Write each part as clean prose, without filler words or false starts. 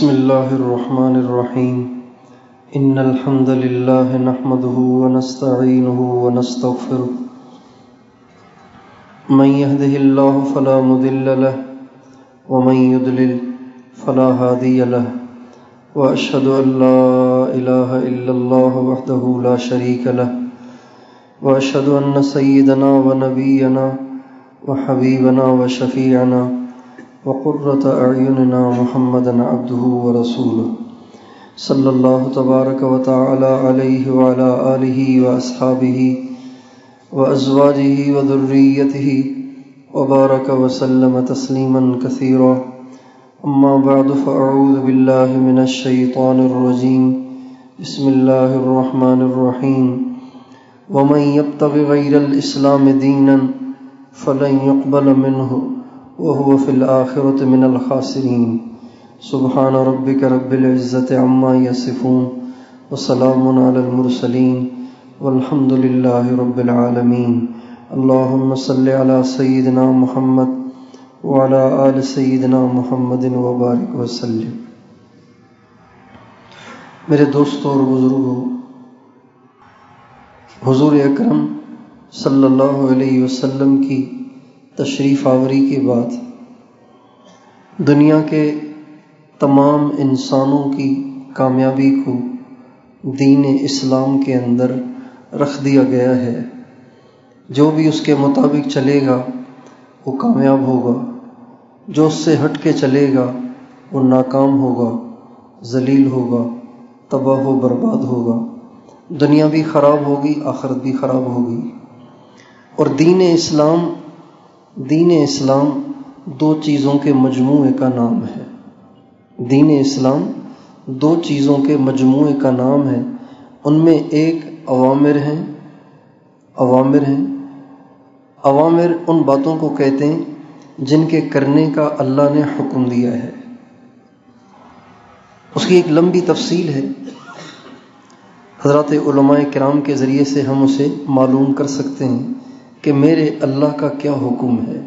بسم اللہ الرحمن الرحیم ان الحمد للہ نحمده ونستعینه ونستغفره من يهده الله فلا مضل له ومن يضلل فلا هادي له واشهد ان لا اله الا الله وحده لا شريك له واشهد ان سيدنا ونبينا وحبيبنا وشفيعنا وقرة أعيننا محمدا عبده ورسوله صلى الله تبارك وتعالى عليه وعلى آله وأصحابه وأزواجه وذريته وبارك وسلم تسليما كثيرا أما بعد فأعوذ بالله من الشيطان الرجيم بسم الله الرحمن الرحيم ومن يبتغ غير الإسلام دينا فلن يقبل منه وهو في الآخرة من الخاسرين سبحان ربك رب العزة عما يصفون وسلام على المرسلين والحمد لله رب العالمين اللهم صل على سيدنا محمد وعلى آل سيدنا محمد وبارك وسلم۔ میرے دوستوں اور بزرگوں، حضور اکرم صلی اللہ علیہ وسلم کی تشریف آوری کے بعد دنیا کے تمام انسانوں کی کامیابی کو دین اسلام کے اندر رکھ دیا گیا ہے۔ جو بھی اس کے مطابق چلے گا وہ کامیاب ہوگا، جو اس سے ہٹ کے چلے گا وہ ناکام ہوگا، ذلیل ہوگا، تباہ و برباد ہوگا، دنیا بھی خراب ہوگی، آخرت بھی خراب ہوگی۔ اور دین اسلام دو چیزوں کے مجموعے کا نام ہے۔ دین اسلام دو چیزوں کے مجموعے کا نام ہے۔ ان میں ایک اوامر ہیں۔ اوامر ان باتوں کو کہتے ہیں جن کے کرنے کا اللہ نے حکم دیا ہے۔ اس کی ایک لمبی تفصیل ہے، حضرات علماء کرام کے ذریعے سے ہم اسے معلوم کر سکتے ہیں کہ میرے اللہ کا کیا حکم ہے۔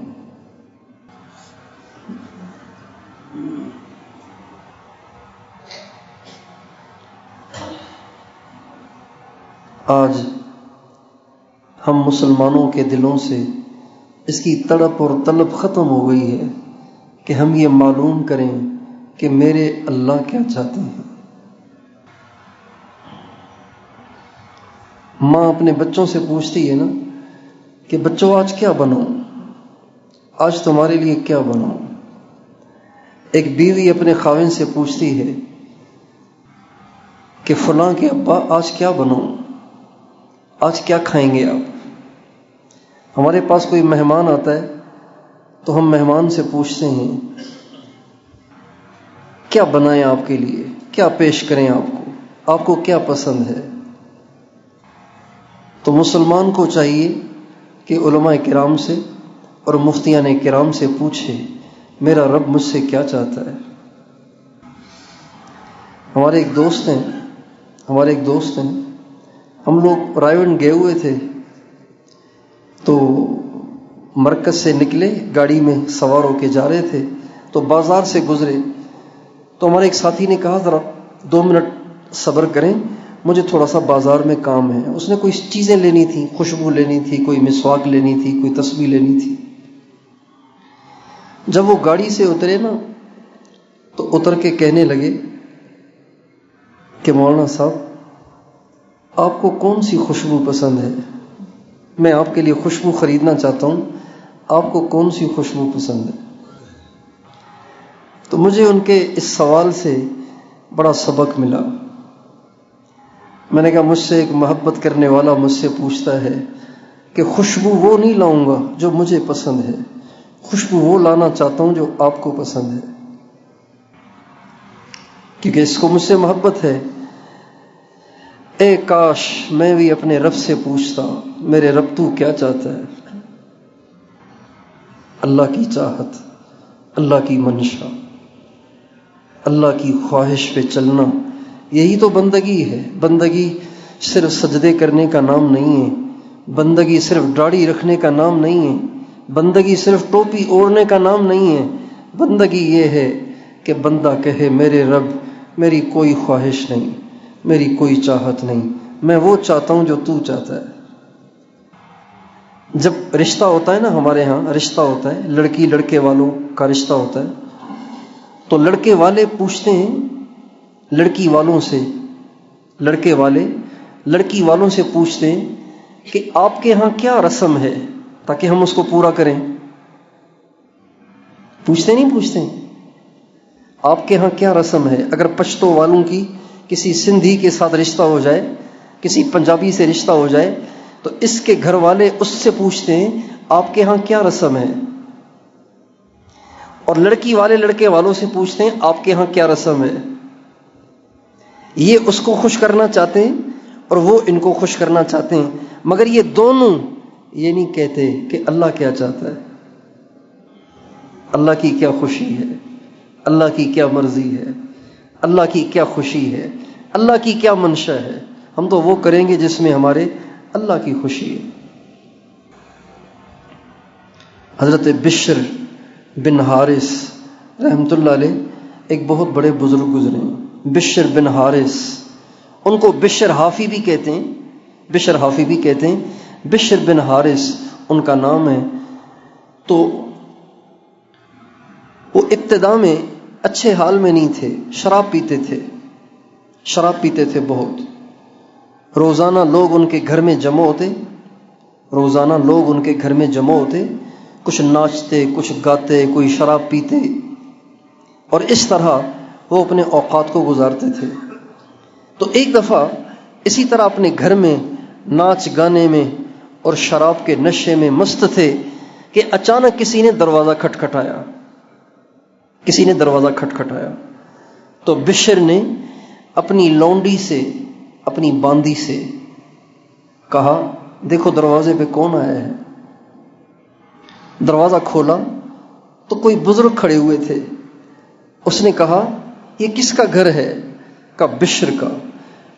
آج ہم مسلمانوں کے دلوں سے اس کی تڑپ اور طلب ختم ہو گئی ہے کہ ہم یہ معلوم کریں کہ میرے اللہ کیا چاہتے ہیں۔ ماں اپنے بچوں سے پوچھتی ہے نا کہ بچوں آج کیا بناؤں، آج تمہارے لیے کیا بناؤں۔ ایک بیوی اپنے خاوند سے پوچھتی ہے کہ فلاں کے ابا آج کیا بناؤں، آج کیا کھائیں گے آپ۔ ہمارے پاس کوئی مہمان آتا ہے تو ہم مہمان سے پوچھتے ہیں کیا بنائیں آپ کے لیے، کیا پیش کریں آپ کو کیا پسند ہے۔ تو مسلمان کو چاہیے کہ علماء کرام سے اور مفتیان کرام سے پوچھے میرا رب مجھ سے کیا چاہتا ہے۔ ہمارے ایک دوست ہیں، ہم لوگ رائے گئے ہوئے تھے تو مرکز سے نکلے، گاڑی میں سوار ہو کے جا رہے تھے تو بازار سے گزرے تو ہمارے ایک ساتھی نے کہا ذرا 2 منٹ صبر کریں، مجھے تھوڑا سا بازار میں کام ہے۔ اس نے کوئی چیزیں لینی تھی، خوشبو لینی تھی، کوئی مسواک لینی تھی، کوئی تسبیح لینی تھی۔ جب وہ گاڑی سے اترے نا تو اتر کے کہنے لگے کہ مولانا صاحب آپ کو کون سی خوشبو پسند ہے، میں آپ کے لیے خوشبو خریدنا چاہتا ہوں، آپ کو کون سی خوشبو پسند ہے۔ تو مجھے ان کے اس سوال سے بڑا سبق ملا۔ میں نے کہا مجھ سے ایک محبت کرنے والا مجھ سے پوچھتا ہے کہ خوشبو وہ نہیں لاؤں گا جو مجھے پسند ہے، خوشبو وہ لانا چاہتا ہوں جو آپ کو پسند ہے، کیونکہ اس کو مجھ سے محبت ہے۔ اے کاش میں بھی اپنے رب سے پوچھتا میرے رب تو کیا چاہتا ہے۔ اللہ کی چاہت، اللہ کی منشا، اللہ کی خواہش پہ چلنا، یہی تو بندگی ہے۔ بندگی صرف سجدے کرنے کا نام نہیں ہے، بندگی صرف داڑھی رکھنے کا نام نہیں ہے، بندگی صرف ٹوپی اوڑھنے کا نام نہیں ہے۔ بندگی یہ ہے کہ بندہ کہے میرے رب میری کوئی خواہش نہیں، میری کوئی چاہت نہیں، میں وہ چاہتا ہوں جو تو چاہتا ہے۔ جب رشتہ ہوتا ہے نا، ہمارے ہاں رشتہ ہوتا ہے، لڑکی لڑکے والوں کا رشتہ ہوتا ہے، تو لڑکے والے پوچھتے ہیں لڑکی والوں سے، لڑکے والے لڑکی والوں سے پوچھتے ہیں کہ آپ کے ہاں کیا رسم ہے تاکہ ہم اس کو پورا کریں۔ پوچھتے نہیں پوچھتے ہیں آپ کے ہاں کیا رسم ہے؟ اگر پشتو والوں کی کسی سندھی کے ساتھ رشتہ ہو جائے، کسی پنجابی سے رشتہ ہو جائے، تو اس کے گھر والے اس سے پوچھتے ہیں آپ کے ہاں کیا رسم ہے، اور لڑکی والے لڑکے والوں سے پوچھتے ہیں آپ کے ہاں کیا رسم ہے۔ یہ اس کو خوش کرنا چاہتے ہیں اور وہ ان کو خوش کرنا چاہتے ہیں، مگر یہ دونوں یہ نہیں کہتے کہ اللہ کیا چاہتا ہے، اللہ کی کیا خوشی ہے، اللہ کی کیا مرضی ہے، اللہ کی کیا خوشی ہے، اللہ کی کیا منشا ہے۔ ہم تو وہ کریں گے جس میں ہمارے اللہ کی خوشی ہے۔ حضرت بشر بن حارث رحمۃ اللہ علیہ ایک بہت بڑے بزرگ گزرے ہیں، بشر بن حارث، ان کو بشر حافی بھی کہتے ہیں، بشر حافی بھی کہتے ہیں، بشر بن حارث ان کا نام ہے۔ تو وہ ابتدا میں اچھے حال میں نہیں تھے، شراب پیتے تھے، شراب پیتے تھے بہت۔ روزانہ لوگ ان کے گھر میں جمع ہوتے، روزانہ لوگ ان کے گھر میں جمع ہوتے، کچھ ناچتے، کچھ گاتے، کوئی شراب پیتے، اور اس طرح وہ اپنے اوقات کو گزارتے تھے۔ تو ایک دفعہ اسی طرح اپنے گھر میں ناچ گانے میں اور شراب کے نشے میں مست تھے کہ اچانک کسی نے دروازہ کھٹکھٹایا، کسی نے دروازہ کھٹکھٹایا۔ تو بشر نے اپنی لونڈی سے، اپنی باندی سے کہا دیکھو دروازے پہ کون آیا ہے۔ دروازہ کھولا تو کوئی بزرگ کھڑے ہوئے تھے۔ اس نے کہا یہ کس کا گھر ہے؟ کہا بشر کا۔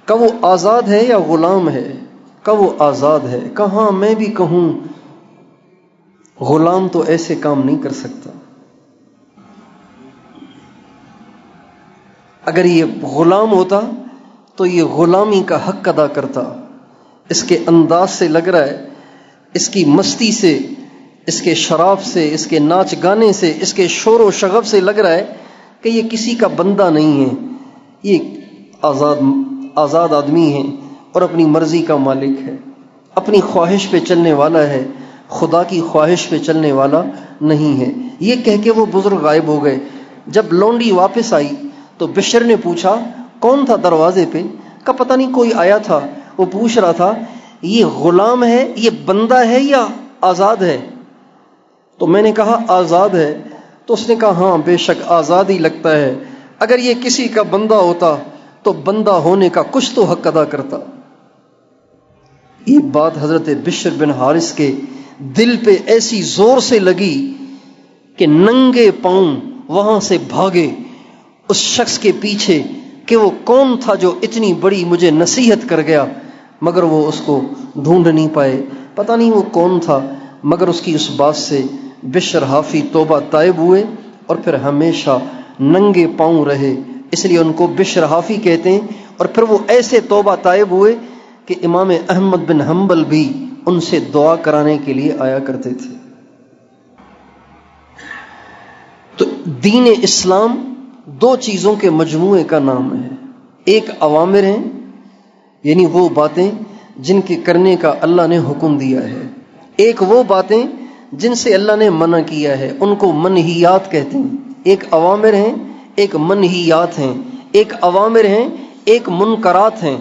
کہا وہ آزاد ہے یا غلام ہے؟ کہا وہ آزاد ہے۔ کہا ہاں میں بھی کہوں غلام تو ایسے کام نہیں کر سکتا، اگر یہ غلام ہوتا تو یہ غلامی کا حق ادا کرتا۔ اس کے انداز سے لگ رہا ہے، اس کی مستی سے، اس کے شراب سے، اس کے ناچ گانے سے، اس کے شور و شغب سے لگ رہا ہے کہ یہ کسی کا بندہ نہیں ہے، یہ آزاد آدمی ہے اور اپنی مرضی کا مالک ہے، اپنی خواہش پہ چلنے والا ہے، خدا کی خواہش پہ چلنے والا نہیں ہے۔ یہ کہہ کے وہ بزرگ غائب ہو گئے۔ جب لونڈی واپس آئی تو بشر نے پوچھا کون تھا دروازے پہ؟ کہا پتہ نہیں کوئی آیا تھا، وہ پوچھ رہا تھا یہ غلام ہے، یہ بندہ ہے یا آزاد ہے؟ تو میں نے کہا آزاد ہے۔ تو اس نے کہا ہاں بے شک آزاد ہی لگتا ہے، اگر یہ کسی کا بندہ ہوتا تو بندہ ہونے کا کچھ تو حق ادا کرتا۔ یہ بات حضرت بشر بن حارث کے دل پہ ایسی زور سے لگی کہ ننگے پاؤں وہاں سے بھاگے اس شخص کے پیچھے کہ وہ کون تھا جو اتنی بڑی مجھے نصیحت کر گیا، مگر وہ اس کو ڈھونڈ نہیں پائے، پتہ نہیں وہ کون تھا، مگر اس کی اس بات سے بشر حافی توبہ طائب ہوئے اور پھر ہمیشہ ننگے پاؤں رہے، اس لیے ان کو بشر حافی کہتے ہیں۔ اور پھر وہ ایسے توبہ طائب ہوئے کہ امام احمد بن حنبل بھی ان سے دعا کرانے کے لیے آیا کرتے تھے۔ تو دین اسلام دو چیزوں کے مجموعے کا نام ہے، ایک اوامر ہیں یعنی وہ باتیں جن کے کرنے کا اللہ نے حکم دیا ہے، ایک وہ باتیں جن سے اللہ نے منع کیا ہے، ان کو منہیات کہتے ہیں۔ ایک اوامر ہیں، ایک منہیات ہیں، ایک اوامر ہیں، ایک منکرات ہیں،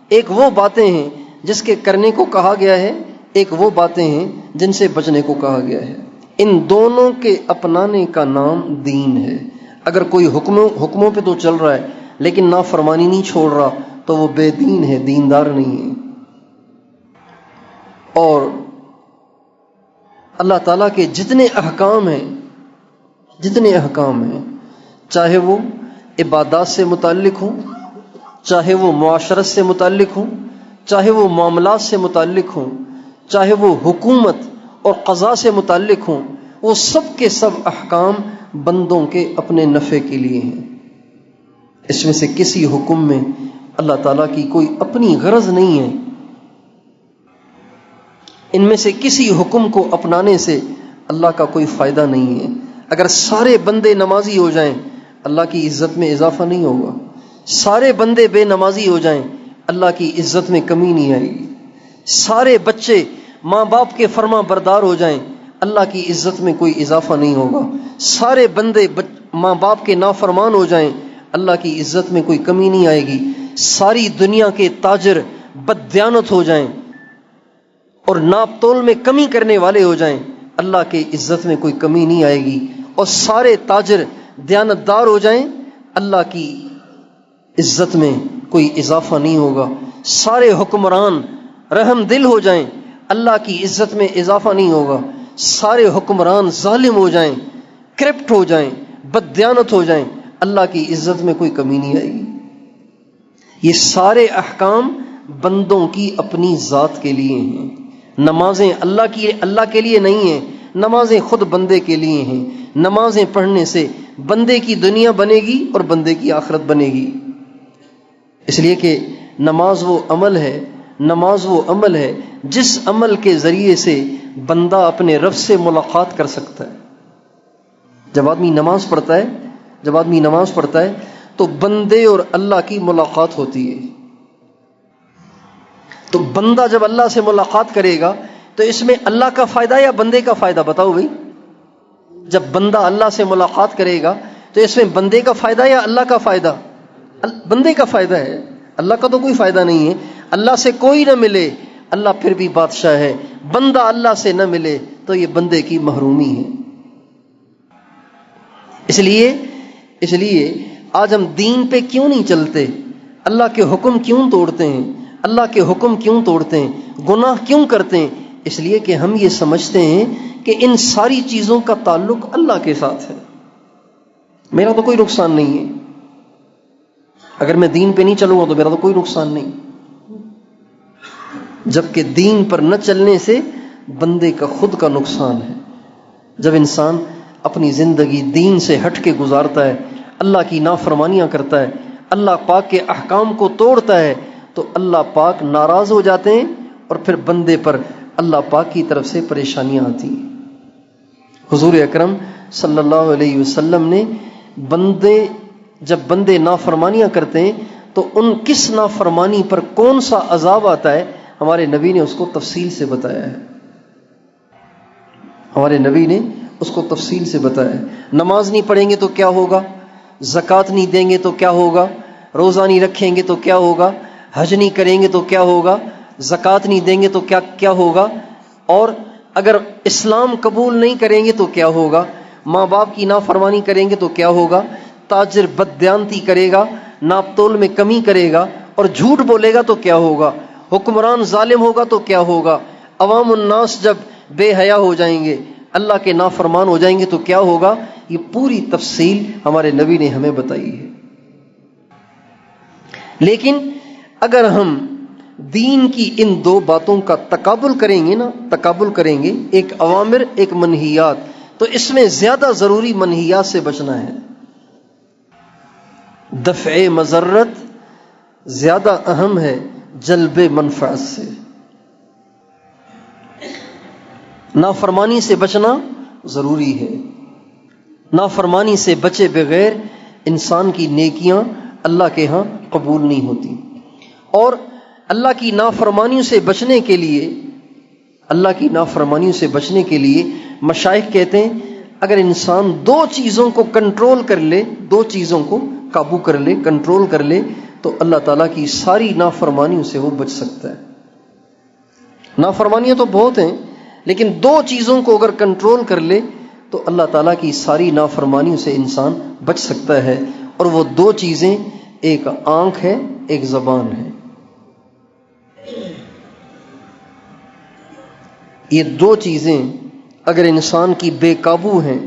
ایک وہ باتیں ہیں جس کے کرنے کو کہا گیا ہے، ایک وہ باتیں ہیں جن سے بچنے کو کہا گیا ہے۔ ان دونوں کے اپنانے کا نام دین ہے۔ اگر کوئی حکموں پہ تو چل رہا ہے لیکن نافرمانی نہیں چھوڑ رہا تو وہ بے دین ہے، دیندار نہیں ہے۔ اور اللہ تعالیٰ کے جتنے احکام ہیں، چاہے وہ عبادات سے متعلق ہوں، چاہے وہ معاشرت سے متعلق ہوں، چاہے وہ معاملات سے متعلق ہوں، چاہے وہ حکومت اور قضاء سے متعلق ہوں، وہ سب کے سب احکام بندوں کے اپنے نفع کے لیے ہیں۔ اس میں سے کسی حکم میں اللہ تعالیٰ کی کوئی اپنی غرض نہیں ہے، ان میں سے کسی حکم کو اپنانے سے اللہ کا کوئی فائدہ نہیں ہے۔ اگر سارے بندے نمازی ہو جائیں اللہ کی عزت میں اضافہ نہیں ہوگا، سارے بندے بے نمازی ہو جائیں اللہ کی عزت میں کمی نہیں آئے گی، سارے بچے ماں باپ کے فرما بردار ہو جائیں اللہ کی عزت میں کوئی اضافہ نہیں ہوگا، سارے بندے ماں باپ کے نافرمان ہو جائیں اللہ کی عزت میں کوئی کمی نہیں آئے گی، ساری دنیا کے تاجر بددیانت ہو جائیں اور ناپ تول میں کمی کرنے والے ہو جائیں اللہ کے عزت میں کوئی کمی نہیں آئے گی، اور سارے تاجر دیانتدار ہو جائیں اللہ کی عزت میں کوئی اضافہ نہیں ہوگا، سارے حکمران رحم دل ہو جائیں اللہ کی عزت میں اضافہ نہیں ہوگا، سارے حکمران ظالم ہو جائیں، کرپٹ ہو جائیں، بددیانت ہو جائیں اللہ کی عزت میں کوئی کمی نہیں آئے گی۔ یہ سارے احکام بندوں کی اپنی ذات کے لیے ہیں، نمازیں اللہ کے لیے نہیں ہیں، نمازیں خود بندے کے لیے ہیں، نمازیں پڑھنے سے بندے کی دنیا بنے گی اور بندے کی آخرت بنے گی، اس لیے کہ نماز وہ عمل ہے جس عمل کے ذریعے سے بندہ اپنے رب سے ملاقات کر سکتا ہے۔ جب آدمی نماز پڑھتا ہے تو بندے اور اللہ کی ملاقات ہوتی ہے، تو بندہ جب اللہ سے ملاقات کرے گا تو اس میں اللہ کا فائدہ یا بندے کا فائدہ؟ بتاؤ بھائی، جب بندہ اللہ سے ملاقات کرے گا تو اس میں بندے کا فائدہ یا اللہ کا فائدہ؟ بندے کا فائدہ ہے، اللہ کا تو کوئی فائدہ نہیں ہے۔ اللہ سے کوئی نہ ملے اللہ پھر بھی بادشاہ ہے، بندہ اللہ سے نہ ملے تو یہ بندے کی محرومی ہے۔ اس لیے آج ہم دین پہ کیوں نہیں چلتے؟ اللہ کے حکم کیوں توڑتے ہیں؟ گناہ کیوں کرتے ہیں؟ اس لیے کہ ہم یہ سمجھتے ہیں کہ ان ساری چیزوں کا تعلق اللہ کے ساتھ ہے، میرا تو کوئی نقصان نہیں ہے، اگر میں دین پہ نہیں چلوں گا تو میرا تو کوئی نقصان نہیں، جبکہ دین پر نہ چلنے سے بندے کا خود کا نقصان ہے۔ جب انسان اپنی زندگی دین سے ہٹ کے گزارتا ہے، اللہ کی نافرمانیاں کرتا ہے، اللہ پاک کے احکام کو توڑتا ہے، تو اللہ پاک ناراض ہو جاتے ہیں اور پھر بندے پر اللہ پاک کی طرف سے پریشانیاں آتی ہیں۔ حضور اکرم صلی اللہ علیہ وسلم نے جب بندے نافرمانیاں کرتے ہیں تو ان کس نافرمانی پر کون سا عذاب آتا ہے، ہمارے نبی نے اس کو تفصیل سے بتایا ہے۔ نماز نہیں پڑھیں گے تو کیا ہوگا، زکوٰۃ نہیں دیں گے تو کیا ہوگا، روزہ نہیں رکھیں گے تو کیا ہوگا، حج نہیں کریں گے تو کیا ہوگا، زکوٰۃ نہیں دیں گے تو کیا ہوگا، اور اگر اسلام قبول نہیں کریں گے تو کیا ہوگا، ماں باپ کی نافرمانی کریں گے تو کیا ہوگا، تاجر بددیانتی کرے گا، ناپ تول میں کمی کرے گا اور جھوٹ بولے گا تو کیا ہوگا، حکمران ظالم ہوگا تو کیا ہوگا، عوام الناس جب بے حیا ہو جائیں گے، اللہ کے نافرمان ہو جائیں گے تو کیا ہوگا۔ یہ پوری تفصیل ہمارے نبی نے ہمیں بتائی ہے۔ لیکن اگر ہم دین کی ان دو باتوں کا تقابل کریں گے، ایک اوامر ایک منہیات، تو اس میں زیادہ ضروری منہیات سے بچنا ہے، دفع مضرت زیادہ اہم ہے جلب منفعت سے۔ نافرمانی سے بچنا ضروری ہے، نافرمانی سے بچے بغیر انسان کی نیکیاں اللہ کے ہاں قبول نہیں ہوتی۔ اور اللہ کی نافرمانیوں سے بچنے کے لیے مشائخ کہتے ہیں اگر انسان دو چیزوں کو کنٹرول کر لے، دو چیزوں کو قابو کر لے، کنٹرول کر لے، تو اللہ تعالیٰ کی ساری نافرمانیوں سے وہ بچ سکتا ہے۔ نافرمانیاں تو بہت ہیں، لیکن دو چیزوں کو اگر کنٹرول کر لے تو اللہ تعالیٰ کی ساری نافرمانیوں سے انسان بچ سکتا ہے، اور وہ دو چیزیں ایک آنکھ ہے، ایک زبان ہے۔ یہ دو چیزیں اگر انسان کی بے قابو ہیں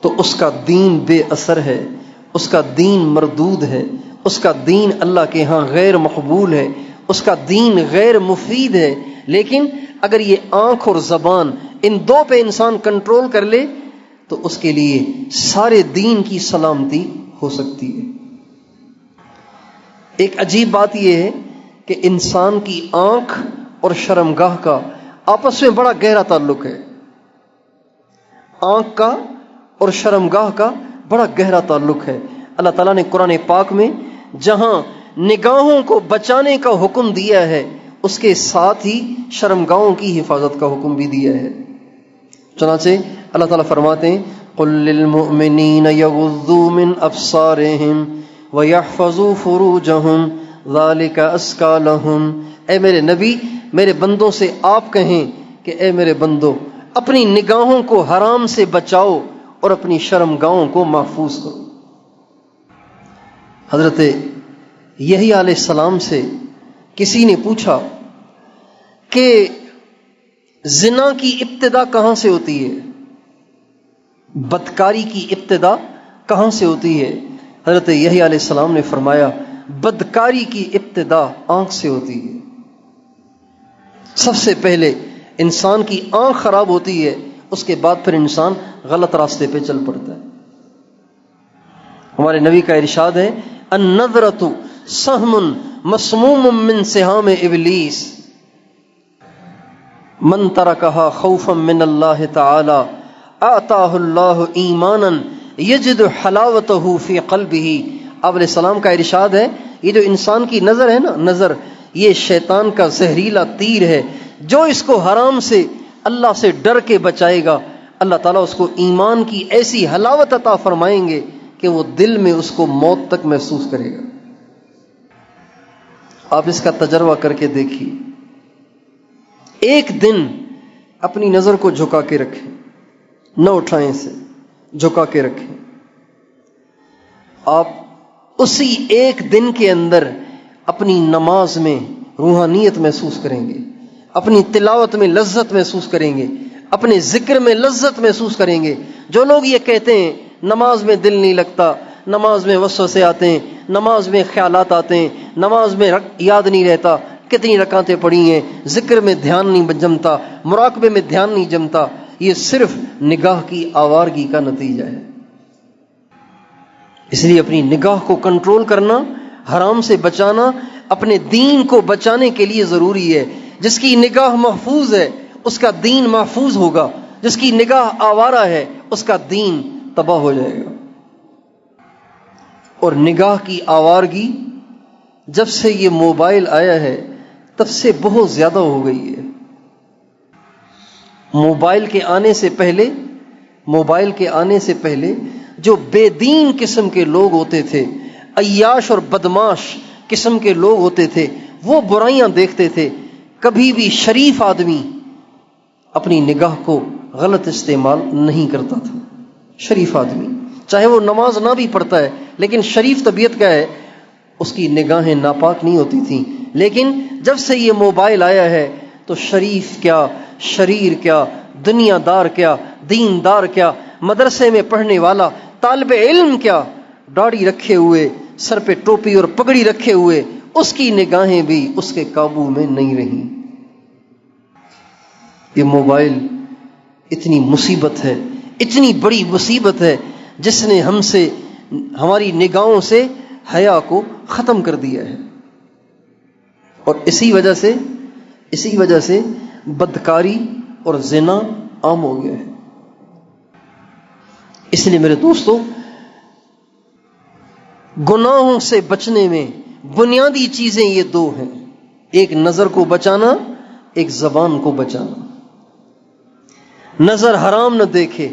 تو اس کا دین بے اثر ہے، اس کا دین مردود ہے، اس کا دین اللہ کے ہاں غیر مقبول ہے، اس کا دین غیر مفید ہے۔ لیکن اگر یہ آنکھ اور زبان ان دو پہ انسان کنٹرول کر لے تو اس کے لیے سارے دین کی سلامتی ہو سکتی ہے۔ ایک عجیب بات یہ ہے کہ انسان کی آنکھ اور شرمگاہ کا آپس میں بڑا گہرا تعلق ہے. آنکھ کا اور شرمگاہ کا بڑا گہرا تعلق ہے. اللہ تعالیٰ نے قرآن پاک میں جہاں نگاہوں کو بچانے کا حکم دیا ہے اس کے ساتھ ہی شرمگاہوں کی حفاظت کا حکم بھی دیا ہے. چنانچہ اللہ تعالیٰ فرماتے ہیں قُل لِّلْمُؤْمِنِينَ يَغُضُّوا مِنْ أَبْصَارِهِمْ وَيَحْفَظُوا فُرُوجَهُمْ ذَلِكَ أَزْكَىٰ لَهُمْ. اے میرے نبی میرے بندوں سے آپ کہیں کہ اے میرے بندو اپنی نگاہوں کو حرام سے بچاؤ اور اپنی شرمگاہوں کو محفوظ کرو. حضرت یحییٰ علیہ السلام سے کسی نے پوچھا کہ زنا کی ابتدا کہاں سے ہوتی ہے، بدکاری کی ابتدا کہاں سے ہوتی ہے؟ حضرت یحییٰ علیہ السلام نے فرمایا بدکاری کی ابتدا آنکھ سے ہوتی ہے. سب سے پہلے انسان کی آنکھ خراب ہوتی ہے، اس کے بعد پھر انسان غلط راستے پہ چل پڑتا ہے. ہمارے نبی کا ارشاد ہے النظرۃ سہم مسموم من سہام ابلیس من ترکہا خوفا من اللہ تعالی آتاہ اللہ ایمانا یجد حلاوتہ فی قلبہ. آپ علیہ السلام کا ارشاد ہے یہ جو انسان کی نظر ہے نا، نظر یہ شیطان کا زہریلا تیر ہے. جو اس کو حرام سے اللہ سے ڈر کے بچائے گا اللہ تعالیٰ اس کو ایمان کی ایسی حلاوت عطا فرمائیں گے کہ وہ دل میں اس کو موت تک محسوس کرے گا. آپ اس کا تجربہ کر کے دیکھیے. ایک دن اپنی نظر کو جھکا کے رکھیں، نہ اٹھائیں سے، جھکا کے رکھیں. آپ اسی ایک دن کے اندر اپنی نماز میں روحانیت محسوس کریں گے، اپنی تلاوت میں لذت محسوس کریں گے، اپنے ذکر میں لذت محسوس کریں گے. جو لوگ یہ کہتے ہیں نماز میں دل نہیں لگتا، نماز میں وسوسے آتے ہیں، نماز میں خیالات آتے ہیں، نماز میں یاد نہیں رہتا، کتنی رکعتیں پڑھی ہیں، ذکر میں دھیان نہیں جمتا، مراقبے میں دھیان نہیں جمتا، یہ صرف نگاہ کی آوارگی کا نتیجہ ہے. اس لیے اپنی نگاہ کو کنٹرول کرنا، حرام سے بچانا اپنے دین کو بچانے کے لیے ضروری ہے. جس کی نگاہ محفوظ ہے اس کا دین محفوظ ہوگا، جس کی نگاہ آوارہ ہے اس کا دین تباہ ہو جائے گا. اور نگاہ کی آوارگی جب سے یہ موبائل آیا ہے تب سے بہت زیادہ ہو گئی ہے. موبائل کے آنے سے پہلے جو بے دین قسم کے لوگ ہوتے تھے، عیاش اور بدماش قسم کے لوگ ہوتے تھے، وہ برائیاں دیکھتے تھے. کبھی بھی شریف آدمی اپنی نگاہ کو غلط استعمال نہیں کرتا تھا. شریف آدمی چاہے وہ نماز نہ بھی پڑھتا ہے لیکن شریف طبیعت کا ہے، اس کی نگاہیں ناپاک نہیں ہوتی تھیں. لیکن جب سے یہ موبائل آیا ہے تو شریف کیا، شریر کیا، دنیا دار کیا، دیندار کیا، مدرسے میں پڑھنے والا طالب علم کیا، داڑھی رکھے ہوئے، سر پہ ٹوپی اور پگڑی رکھے ہوئے، اس کی نگاہیں بھی اس کے قابو میں نہیں رہیں. یہ موبائل اتنی مصیبت ہے، اتنی بڑی مصیبت ہے جس نے ہم سے، ہماری نگاہوں سے حیا کو ختم کر دیا ہے. اور اسی وجہ سے بدکاری اور زنا عام ہو گیا ہے. اس لیے میرے دوستو، گناہوں سے بچنے میں بنیادی چیزیں یہ دو ہیں، ایک نظر کو بچانا، ایک زبان کو بچانا. نظر حرام نہ دیکھے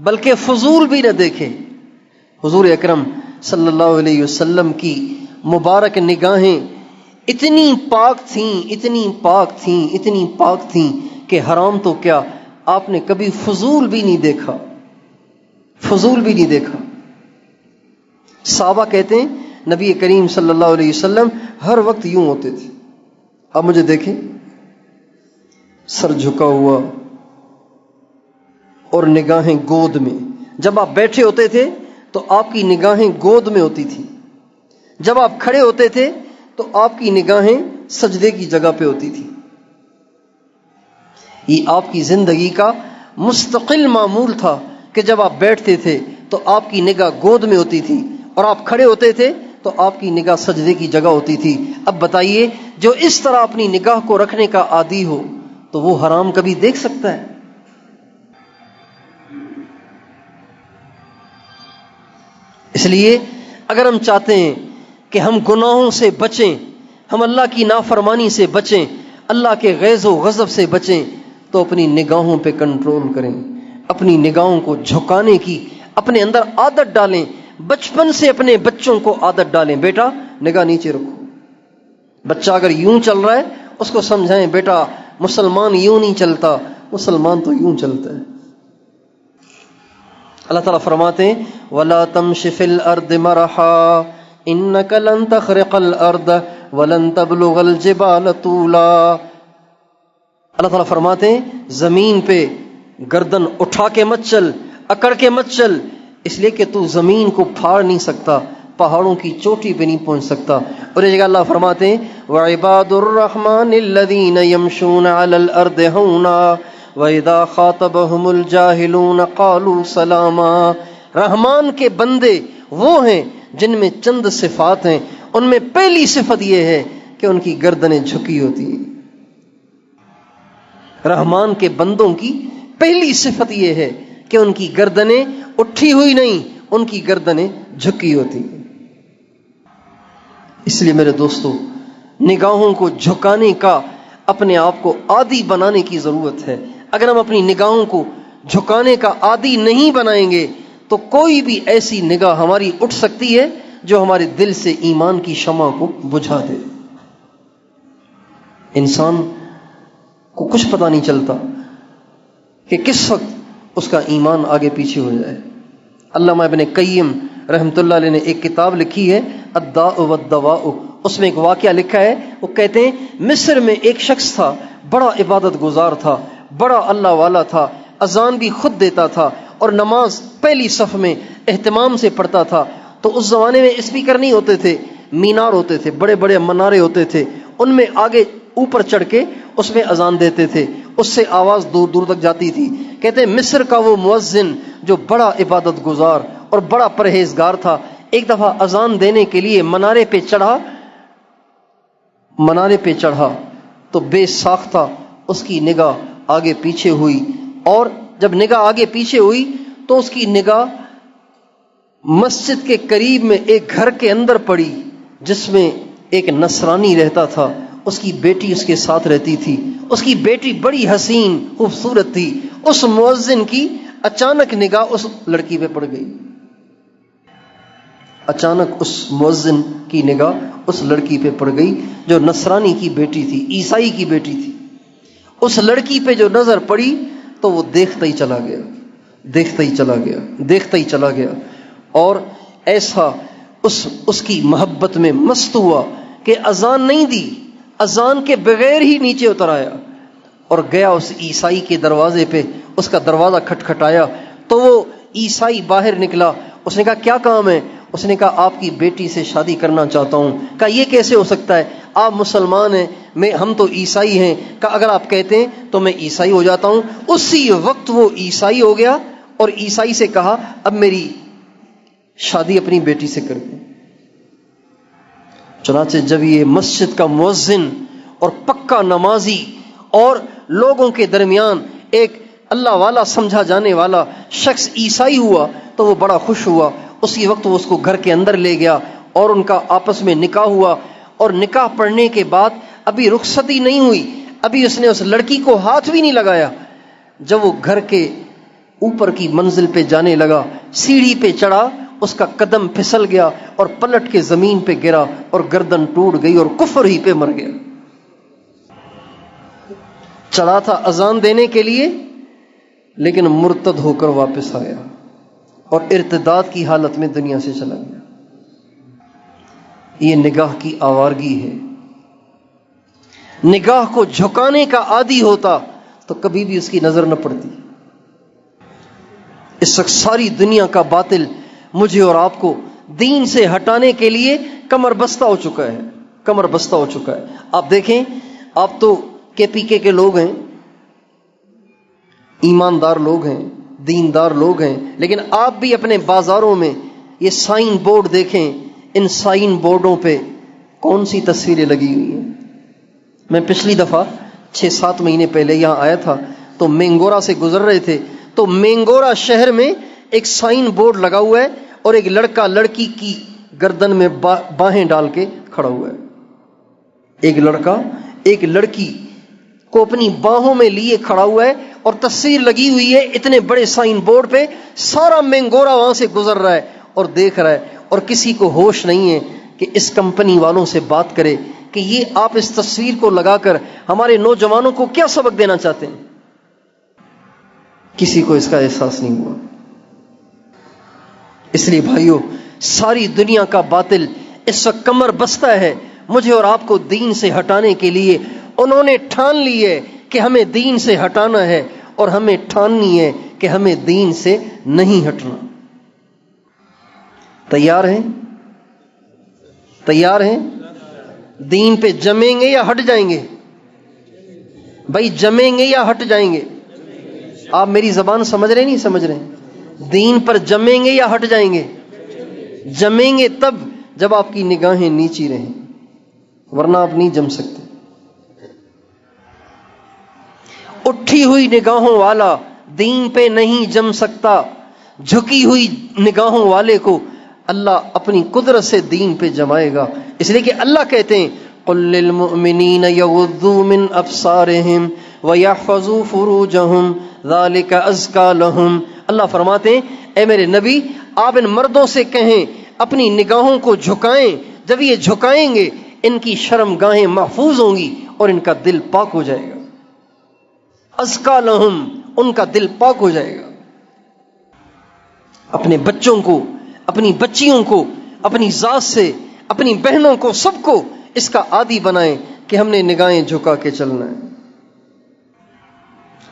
بلکہ فضول بھی نہ دیکھے. حضور اکرم صلی اللہ علیہ وسلم کی مبارک نگاہیں اتنی پاک تھیں کہ حرام تو کیا آپ نے کبھی فضول بھی نہیں دیکھا. صحابہ کہتے ہیں نبی کریم صلی اللہ علیہ وسلم ہر وقت یوں ہوتے تھے. آپ مجھے دیکھیں، سر جھکا ہوا اور نگاہیں گود میں. جب آپ بیٹھے ہوتے تھے تو آپ کی نگاہیں گود میں ہوتی تھی، جب آپ کھڑے ہوتے تھے تو آپ کی نگاہیں سجدے کی جگہ پہ ہوتی تھی. یہ آپ کی زندگی کا مستقل معمول تھا کہ جب آپ بیٹھتے تھے تو آپ کی نگاہ گود میں ہوتی تھی، اور آپ کھڑے ہوتے تھے تو آپ کی نگاہ سجدے کی جگہ ہوتی تھی. اب بتائیے جو اس طرح اپنی نگاہ کو رکھنے کا عادی ہو تو وہ حرام کبھی دیکھ سکتا ہے؟ اس لیے اگر ہم چاہتے ہیں کہ ہم گناہوں سے بچیں، ہم اللہ کی نافرمانی سے بچیں، اللہ کے غیظ و غضب سے بچیں، تو اپنی نگاہوں پہ کنٹرول کریں، اپنی نگاہوں کو جھکانے کی اپنے اندر عادت ڈالیں. بچپن سے اپنے بچوں کو عادت ڈالیں، بیٹا نگاہ نیچے رکھو. بچہ اگر یوں چل رہا ہے اس کو سمجھائیں، بیٹا مسلمان یوں نہیں چلتا، مسلمان تو یوں چلتا ہے. اللہ تعالیٰ فرماتے ہیں وَلَا تَمْشِ فِي الْأَرْضِ مَرَحًا إِنَّكَ لَن تَخْرِقَ الْأَرْضَ وَلَن تَبْلُغَ الْجِبَالَ طُولًا. اللہ تعالیٰ فرماتے ہیں زمین پہ گردن اٹھا کے مت چل، اکڑ کے مت چل، اس لیے کہ تو زمین کو پھاڑ نہیں سکتا، پہاڑوں کی چوٹی پہ نہیں پہنچ سکتا. اور یہ جگہ اللہ فرماتے ہیں وَعِبَادُ الرَّحْمَنِ الَّذِينَ يَمْشُونَ عَلَى الْأَرْضِ هَوْنًا وَإِذَا خَاطَبَهُمُ الْجَاهِلُونَ قَالُوا سَلَامًا. رحمان کے بندے وہ ہیں جن میں چند صفات ہیں، ان میں پہلی صفت یہ ہے کہ ان کی گردنیں جھکی ہوتی ہیں. رحمان کے بندوں کی پہلی صفت یہ ہے کہ ان کی گردنیں اٹھی ہوئی نہیں، ان کی گردنیں جھکی ہوتی ہیں. اس لیے میرے دوستو نگاہوں کو جھکانے کا اپنے آپ کو عادی بنانے کی ضرورت ہے. اگر ہم اپنی نگاہوں کو جھکانے کا عادی نہیں بنائیں گے تو کوئی بھی ایسی نگاہ ہماری اٹھ سکتی ہے جو ہمارے دل سے ایمان کی شمع کو بجھا دے. انسان کو کچھ پتہ نہیں چلتا کہ کس وقت اس کا ایمان آگے پیچھے ہو جائے. علامہ ابن قیم رحمۃ اللہ علیہ نے ایک کتاب لکھی ہے الداء والدواء، اس میں ایک واقعہ لکھا ہے. وہ کہتے ہیں مصر میں ایک شخص تھا، بڑا عبادت گزار تھا، بڑا اللہ والا تھا، اذان بھی خود دیتا تھا اور نماز پہلی صف میں اہتمام سے پڑھتا تھا. تو اس زمانے میں اسپیکر نہیں ہوتے تھے، مینار ہوتے تھے، بڑے بڑے منارے ہوتے تھے، ان میں آگے اوپر چڑھ کے اس میں اذان دیتے تھے، اس سے آواز دور دور تک جاتی تھی. کہتے ہیں مصر کا وہ مؤذن جو بڑا عبادت گزار اور بڑا پرہیزگار تھا، ایک دفعہ اذان دینے کے لیے منارے پہ چڑھا تو بے ساختہ اس کی نگاہ آگے پیچھے ہوئی، اور جب نگاہ آگے پیچھے ہوئی تو اس کی نگاہ مسجد کے قریب میں ایک گھر کے اندر پڑی جس میں ایک نصرانی رہتا تھا. اس کی بیٹی اس کے ساتھ رہتی تھی. اس کی بیٹی بڑی حسین خوبصورت تھی. اس مؤذن کی اچانک نگاہ اس لڑکی پہ پڑ گئی. اچانک اس مؤذن کی نگاہ اس لڑکی پہ پڑ گئی جو نصرانی کی بیٹی تھی، عیسائی کی بیٹی تھی. اس لڑکی پہ جو نظر پڑی تو وہ دیکھتا ہی چلا گیا اور ایسا اس کی محبت میں مست ہوا کہ اذان نہیں دی، اذان کے بغیر ہی نیچے اتر آیا اور گیا اس عیسائی کے دروازے پہ. اس کا دروازہ کھٹکھٹایا تو وہ عیسائی باہر نکلا. اس نے کہا کیا کام ہے؟ اس نے کہا آپ کی بیٹی سے شادی کرنا چاہتا ہوں. کہا یہ کیسے ہو سکتا ہے؟ آپ مسلمان ہیں، ہم تو عیسائی ہیں. کہا اگر آپ کہتے ہیں تو میں عیسائی ہو جاتا ہوں. اسی وقت وہ عیسائی ہو گیا اور عیسائی سے کہا اب میری شادی اپنی بیٹی سے کر دیں. چنانچہ جب یہ مسجد کا مؤذن اور پکا نمازی اور لوگوں کے درمیان ایک اللہ والا سمجھا جانے والا شخص عیسائی ہوا تو وہ بڑا خوش ہوا. اسی وقت وہ اس کو گھر کے اندر لے گیا اور ان کا آپس میں نکاح ہوا. اور نکاح پڑھنے کے بعد ابھی رخصتی نہیں ہوئی، ابھی اس نے اس لڑکی کو ہاتھ بھی نہیں لگایا. جب وہ گھر کے اوپر کی منزل پہ جانے لگا، سیڑھی پہ چڑھا، اس کا قدم پھسل گیا اور پلٹ کے زمین پہ گرا اور گردن ٹوٹ گئی اور کفر ہی پہ مر گیا. چڑھا تھا اذان دینے کے لیے لیکن مرتد ہو کر واپس آیا اور ارتداد کی حالت میں دنیا سے چلا گیا. یہ نگاہ کی آوارگی ہے. نگاہ کو جھکانے کا عادی ہوتا تو کبھی بھی اس کی نظر نہ پڑتی. اس وقت ساری دنیا کا باطل مجھے اور آپ کو دین سے ہٹانے کے لیے کمر بستہ ہو چکا ہے. آپ دیکھیں، آپ تو KPK کے لوگ ہیں، ایماندار لوگ ہیں، دیندار لوگ ہیں، لیکن آپ بھی اپنے بازاروں میں یہ سائن بورڈ دیکھیں، ان سائن بورڈوں پہ کون سی تصویریں لگی ہوئی ہیں؟ میں پچھلی دفعہ 6-7 مہینے پہلے یہاں آیا تھا تو مینگورا سے گزر رہے تھے، تو مینگورا شہر میں ایک سائن بورڈ لگا ہوا ہے اور ایک لڑکا لڑکی کی گردن میں باہیں ڈال کے کھڑا ہوا ہے. ایک لڑکا ایک لڑکی کو اپنی باہوں میں لیے کھڑا ہوا ہے اور تصویر لگی ہوئی ہے اتنے بڑے سائن بورڈ پہ. سارا مینگورا وہاں سے گزر رہا ہے اور دیکھ رہا ہے، اور کسی کو ہوش نہیں ہے کہ اس کمپنی والوں سے بات کرے کہ یہ آپ اس تصویر کو لگا کر ہمارے نوجوانوں کو کیا سبق دینا چاہتے ہیں. کسی کو اس کا احساس نہیں ہوا. اس لیے بھائیو، ساری دنیا کا باطل اس وقت کمر بستہ ہے مجھے اور آپ کو دین سے ہٹانے کے لیے. انہوں نے ٹھان لی ہے کہ ہمیں دین سے ہٹانا ہے، اور ہمیں ٹھاننی ہے کہ ہمیں دین سے نہیں ہٹنا. تیار ہیں؟ تیار ہیں؟ دین پہ جمیں گے یا ہٹ جائیں گے؟ بھائی جمیں گے یا ہٹ جائیں گے؟ آپ میری زبان سمجھ رہے نہیں سمجھ رہے؟ دین پر جمیں گے یا ہٹ جائیں گے؟ جمیں گے تب جب آپ کی نگاہیں نیچی رہیں، ورنہ آپ نہیں جم سکتے. اٹھی ہوئی نگاہوں والا دین پہ نہیں جم سکتا. جھکی ہوئی نگاہوں والے کو اللہ اپنی قدرت سے دین پہ جمائے گا. اس لیے کہ اللہ کہتے ہیں قل للمؤمنین یغضوا من ابصارہم ویحفظوا فروجہم ذالک ازکی لہم. اللہ فرماتے ہیں اے میرے نبی آپ ان مردوں سے کہیں اپنی نگاہوں کو جھکائیں. جب یہ جھکائیں گے ان کی شرم گاہیں محفوظ ہوں گی اور ان کا دل پاک ہو جائے گا. ازکی لہم، ان کا دل پاک ہو جائے گا. اپنے بچوں کو، اپنی بچیوں کو، اپنی ذات سے، اپنی بہنوں کو، سب کو اس کا عادی بنائیں کہ ہم نے نگاہیں جھکا کے چلنا ہے.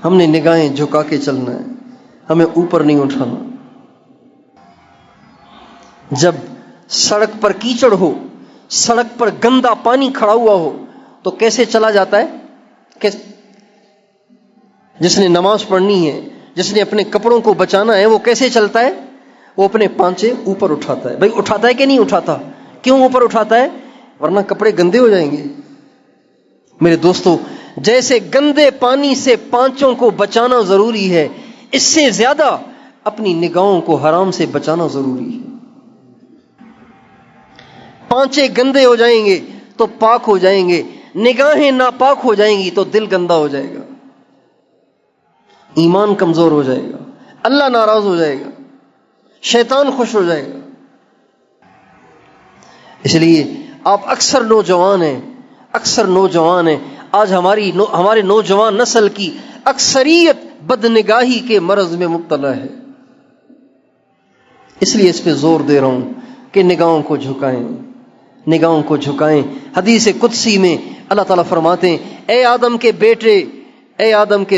ہم نے نگاہیں جھکا کے چلنا ہے، ہمیں اوپر نہیں اٹھانا. جب سڑک پر کیچڑ ہو، سڑک پر گندا پانی کھڑا ہوا ہو تو کیسے چلا جاتا ہے؟ جس نے نماز پڑھنی ہے، جس نے اپنے کپڑوں کو بچانا ہے، وہ کیسے چلتا ہے؟ وہ اپنے پانچے اوپر اٹھاتا ہے. بھائی اٹھاتا ہے کہ نہیں اٹھاتا؟ کیوں اوپر اٹھاتا ہے؟ ورنہ کپڑے گندے ہو جائیں گے. میرے دوستو، جیسے گندے پانی سے پانچوں کو بچانا ضروری ہے، اس سے زیادہ اپنی نگاہوں کو حرام سے بچانا ضروری ہے. پانچے گندے ہو جائیں گے تو پاک ہو جائیں گے، نگاہیں ناپاک ہو جائیں گی تو دل گندا ہو جائے گا، ایمان کمزور ہو جائے گا، اللہ ناراض ہو جائے گا، شیطان خوش ہو جائے گا. اس لیے آپ اکثر نوجوان ہیں آج ہمارے نوجوان نسل کی اکثریت بدنگاہی کے مرض میں مبتلا ہے. اس لیے اس پہ زور دے رہا ہوں کہ نگاہوں کو جھکائیں، نگاہوں کو جھکائیں. حدیث قدسی میں اللہ تعالیٰ فرماتے ہیں اے آدم کے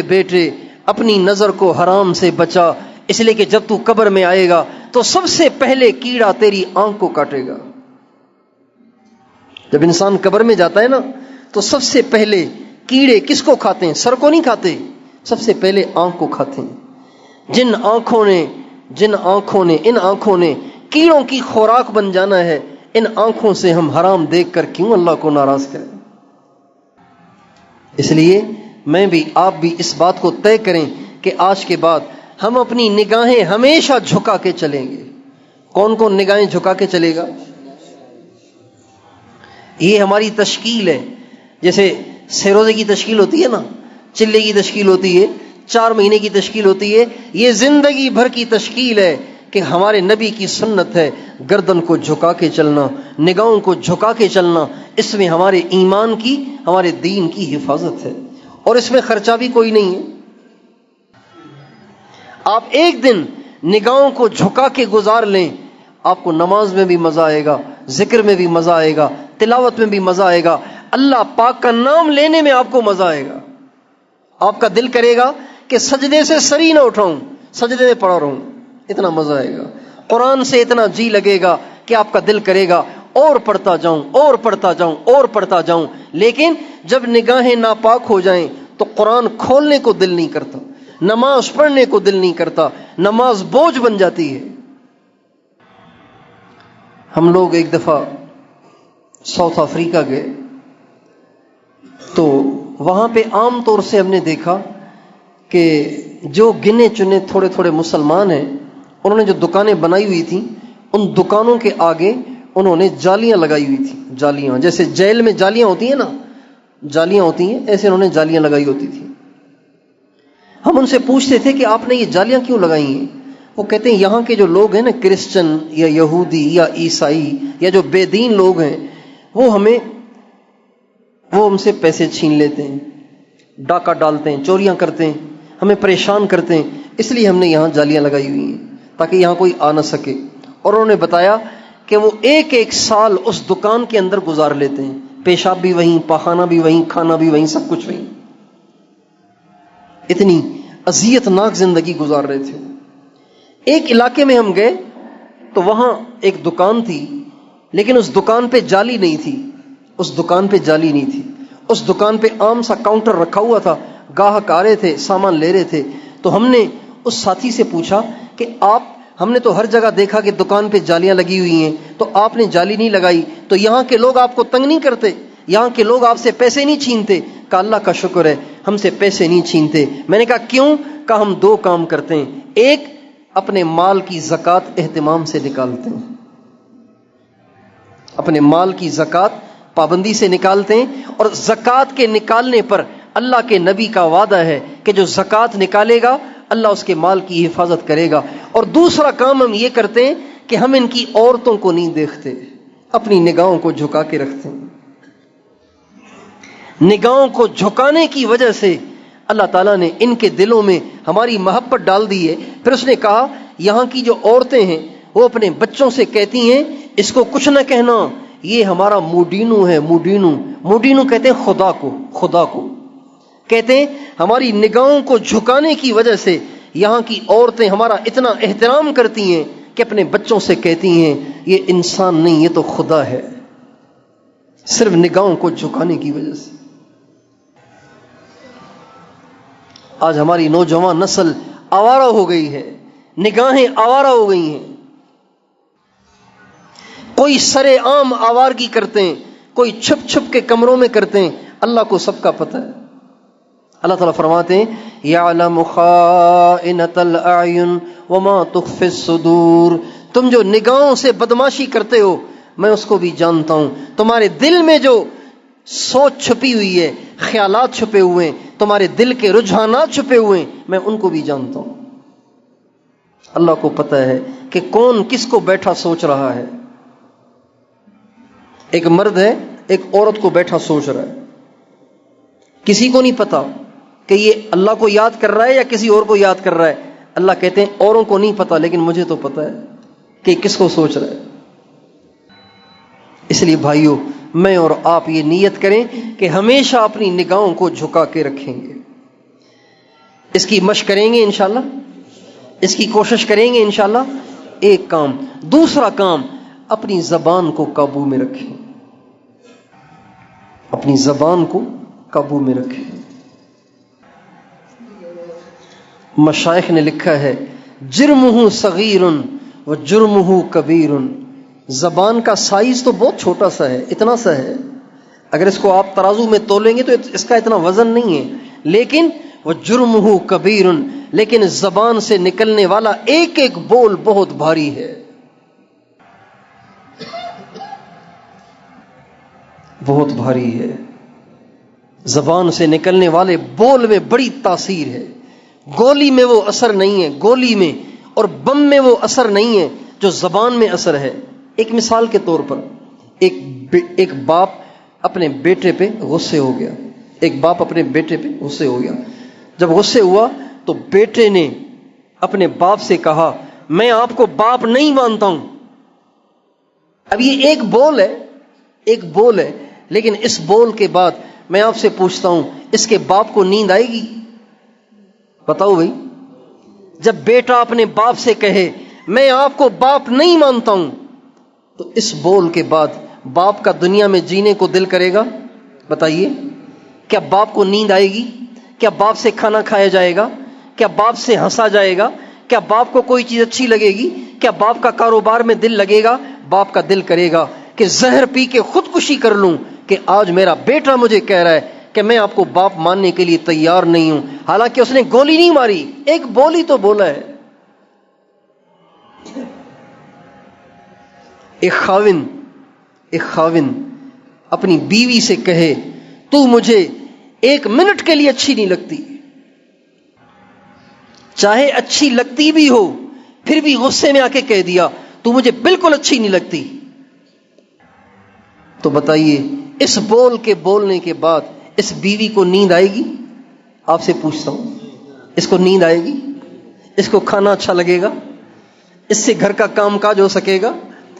بیٹے اپنی نظر کو حرام سے بچا، اس لیے کہ جب تو قبر میں آئے گا تو سب سے پہلے کیڑا تیری آنکھ کو کاٹے گا. جب انسان قبر میں جاتا ہے نا تو سب سے پہلے کیڑے کس کو کھاتے ہیں؟ سر کو نہیں کھاتے، سب سے پہلے آنکھ کو کھاتے ہیں. ان آنکھوں نے کیڑوں کی خوراک بن جانا ہے. ان آنکھوں سے ہم حرام دیکھ کر کیوں اللہ کو ناراض کریں؟ اس لیے میں بھی آپ بھی اس بات کو طے کریں کہ آج کے بعد ہم اپنی نگاہیں ہمیشہ جھکا کے چلیں گے. کون کون نگاہیں جھکا کے چلے گا؟ یہ ہماری تشکیل ہے. جیسے 6 روزے کی تشکیل ہوتی ہے نا، چلے کی تشکیل ہوتی ہے، 4 مہینے کی تشکیل ہوتی ہے، یہ زندگی بھر کی تشکیل ہے کہ ہمارے نبی کی سنت ہے گردن کو جھکا کے چلنا، نگاہوں کو جھکا کے چلنا. اس میں ہمارے ایمان کی، ہمارے دین کی حفاظت ہے، اور اس میں خرچہ بھی کوئی نہیں ہے. آپ ایک دن نگاہوں کو جھکا کے گزار لیں، آپ کو نماز میں بھی مزہ آئے گا، ذکر میں بھی مزہ آئے گا، تلاوت میں بھی مزہ آئے گا، اللہ پاک کا نام لینے میں آپ کو مزہ آئے گا. آپ کا دل کرے گا کہ سجدے سے سر ہی نہ اٹھاؤں، سجدے میں پڑا رہوں، اتنا مزہ آئے گا. قرآن سے اتنا جی لگے گا کہ آپ کا دل کرے گا اور پڑھتا جاؤں اور پڑھتا جاؤں اور پڑھتا جاؤں. لیکن جب نگاہیں ناپاک ہو جائیں تو قرآن کھولنے کو دل نہیں کرتا، نماز پڑھنے کو دل نہیں کرتا، نماز بوجھ بن جاتی ہے. ہم لوگ ایک دفعہ ساؤتھ افریقہ گئے تو وہاں پہ عام طور سے ہم نے دیکھا کہ جو گنے چنے تھوڑے تھوڑے مسلمان ہیں انہوں نے جو دکانیں بنائی ہوئی تھیں ان دکانوں کے آگے انہوں نے جالیاں لگائی ہوئی تھیں. جالیاں جیسے جیل میں جالیاں ہوتی ہیں نا، جالیاں ہوتی ہیں، ایسے انہوں نے جالیاں لگائی ہوتی تھیں. ہم ان سے پوچھتے تھے کہ آپ نے یہ جالیاں کیوں لگائی ہیں؟ وہ کہتے ہیں یہاں کے جو لوگ ہیں نا، کرسچن یا یہودی یا عیسائی یا جو بے دین لوگ ہیں، وہ ہم سے پیسے چھین لیتے ہیں، ڈاکہ ڈالتے ہیں، چوریاں کرتے ہیں، ہمیں پریشان کرتے ہیں، اس لیے ہم نے یہاں جالیاں لگائی ہوئی ہیں تاکہ یہاں کوئی آ نہ سکے. اور انہوں نے بتایا کہ وہ ایک ایک سال اس دکان کے اندر گزار لیتے ہیں، پیشاب بھی وہیں، پاخانہ بھی وہیں، کھانا بھی وہیں، سب کچھ وہیں. اتنی اذیت ناک زندگی گزار رہے تھے. ایک علاقے میں ہم گئے تو وہاں ایک دکان تھی، لیکن اس دکان پہ جالی نہیں تھی. اس دکان پہ جالی نہیں تھی. اس دکان پہ عام سا کاؤنٹر رکھا ہوا تھا، گاہک آ رہے تھے، سامان لے رہے تھے. تو ہم نے اس ساتھی سے پوچھا کہ ہم نے تو ہر جگہ دیکھا کہ دکان پہ جالیاں لگی ہوئی ہیں، تو آپ نے جالی نہیں لگائی، تو یہاں کے لوگ آپ کو تنگ نہیں کرتے؟ یہاں کے لوگ آپ سے پیسے نہیں چھینتے؟ کہا اللہ کا شکر ہے ہم سے پیسے نہیں چھینتے. میں نے کہا کیوں؟ کہا ہم دو کام کرتے ہیں، ایک اپنے مال کی زکوٰۃ اہتمام سے نکالتے ہیں، اپنے مال کی زکوٰۃ پابندی سے نکالتے ہیں، اور زکوٰۃ کے نکالنے پر اللہ کے نبی کا وعدہ ہے کہ جو زکوٰۃ نکالے گا اللہ اس کے مال کی حفاظت کرے گا. اور دوسرا کام ہم یہ کرتے ہیں کہ ہم ان کی عورتوں کو نہیں دیکھتے، اپنی نگاہوں کو جھکا کے رکھتے ہیں. نگاہوں کو جھکانے کی وجہ سے اللہ تعالیٰ نے ان کے دلوں میں ہماری محبت ڈال دی ہے. پھر اس نے کہا یہاں کی جو عورتیں ہیں وہ اپنے بچوں سے کہتی ہیں اس کو کچھ نہ کہنا، یہ ہمارا موڈینو ہے. موڈینو کہتے ہیں خدا کو کہتے ہیں. ہماری نگاہوں کو جھکانے کی وجہ سے یہاں کی عورتیں ہمارا اتنا احترام کرتی ہیں کہ اپنے بچوں سے کہتی ہیں یہ انسان نہیں، یہ تو خدا ہے، صرف نگاہوں کو جھکانے کی وجہ سے. آج ہماری نوجوان نسل آوارہ ہو گئی ہے، نگاہیں آوارہ ہو گئی ہیں. کوئی سرے عام آوارگی کرتے ہیں، کوئی چھپ چھپ کے کمروں میں کرتے ہیں. اللہ کو سب کا پتہ ہے. اللہ تعالیٰ فرماتے ہیں یعلم خائنۃ الاعین وما تخفی الصدور. تم جو نگاہوں سے بدماشی کرتے ہو میں اس کو بھی جانتا ہوں. تمہارے دل میں جو سوچ چھپی ہوئی ہے، خیالات چھپے ہوئے ہیں، تمہارے دل کے رجحانات چھپے ہوئے ہیں، میں ان کو بھی جانتا ہوں. اللہ کو پتہ ہے کہ کون کس کو بیٹھا سوچ رہا ہے. ایک مرد ہے ایک عورت کو بیٹھا سوچ رہا ہے، کسی کو نہیں پتا کہ یہ اللہ کو یاد کر رہا ہے یا کسی اور کو یاد کر رہا ہے. اللہ کہتے ہیں اوروں کو نہیں پتا لیکن مجھے تو پتا ہے کہ کس کو سوچ رہا ہے. اس لیے بھائیوں میں اور آپ یہ نیت کریں کہ ہمیشہ اپنی نگاہوں کو جھکا کے رکھیں گے. اس کی مشق کریں گے انشاءاللہ، اس کی کوشش کریں گے انشاءاللہ. ایک کام. دوسرا کام اپنی زبان کو قابو میں رکھیں، اپنی زبان کو قابو میں رکھیں. مشائخ نے لکھا ہے جرمہ صغیر و جرمہ کبیر. زبان کا سائز تو بہت چھوٹا سا ہے، اتنا سا ہے، اگر اس کو آپ ترازو میں تولیں گے تو اس کا اتنا وزن نہیں ہے. لیکن وہ جرمہ کبیر، لیکن زبان سے نکلنے والا ایک ایک بول بہت بھاری ہے، بہت بھاری ہے. زبان سے نکلنے والے بول میں بڑی تاثیر ہے. گولی میں وہ اثر نہیں ہے، گولی میں اور بم میں وہ اثر نہیں ہے جو زبان میں اثر ہے. ایک مثال کے طور پر ایک باپ اپنے بیٹے پہ غصے ہو گیا. ایک باپ اپنے بیٹے پہ غصے ہو گیا. جب غصے ہوا تو بیٹے نے اپنے باپ سے کہا میں آپ کو باپ نہیں مانتا ہوں. اب یہ ایک بول ہے، لیکن اس بول کے بعد میں آپ سے پوچھتا ہوں اس کے باپ کو نیند آئے گی؟ بتاؤ بھائی. جب بیٹا اپنے باپ سے کہے میں آپ کو باپ نہیں مانتا ہوں تو اس بول کے بعد باپ کا دنیا میں جینے کو دل کرے گا؟ بتائیے. کیا باپ کو نیند آئے گی؟ کیا باپ سے کھانا کھایا جائے گا؟ کیا باپ سے ہنسا جائے گا؟ کیا باپ کو کوئی چیز اچھی لگے گی؟ کیا باپ کا کاروبار میں دل لگے گا؟ باپ کا دل کرے گا کہ زہر پی کے خودکشی کر لوں کہ آج میرا بیٹا مجھے کہہ رہا ہے کہ میں آپ کو باپ ماننے کے لیے تیار نہیں ہوں، حالانکہ اس نے گولی نہیں ماری، ایک بولی تو بولا ہے۔ ایک خاوند اپنی بیوی سے کہے تو مجھے 1 منٹ کے لیے اچھی نہیں لگتی، چاہے اچھی لگتی بھی ہو پھر بھی غصے میں آ کے کہہ دیا تو مجھے بالکل اچھی نہیں لگتی، تو بتائیے اس بول کے بولنے کے بعد اس بیوی کو نیند آئے گی؟ آپ سے پوچھتا ہوں، اس کو نیند آئے گی؟ اس کو کھانا اچھا لگے گا؟ اس سے گھر کا کام کاج ہو سکے گا؟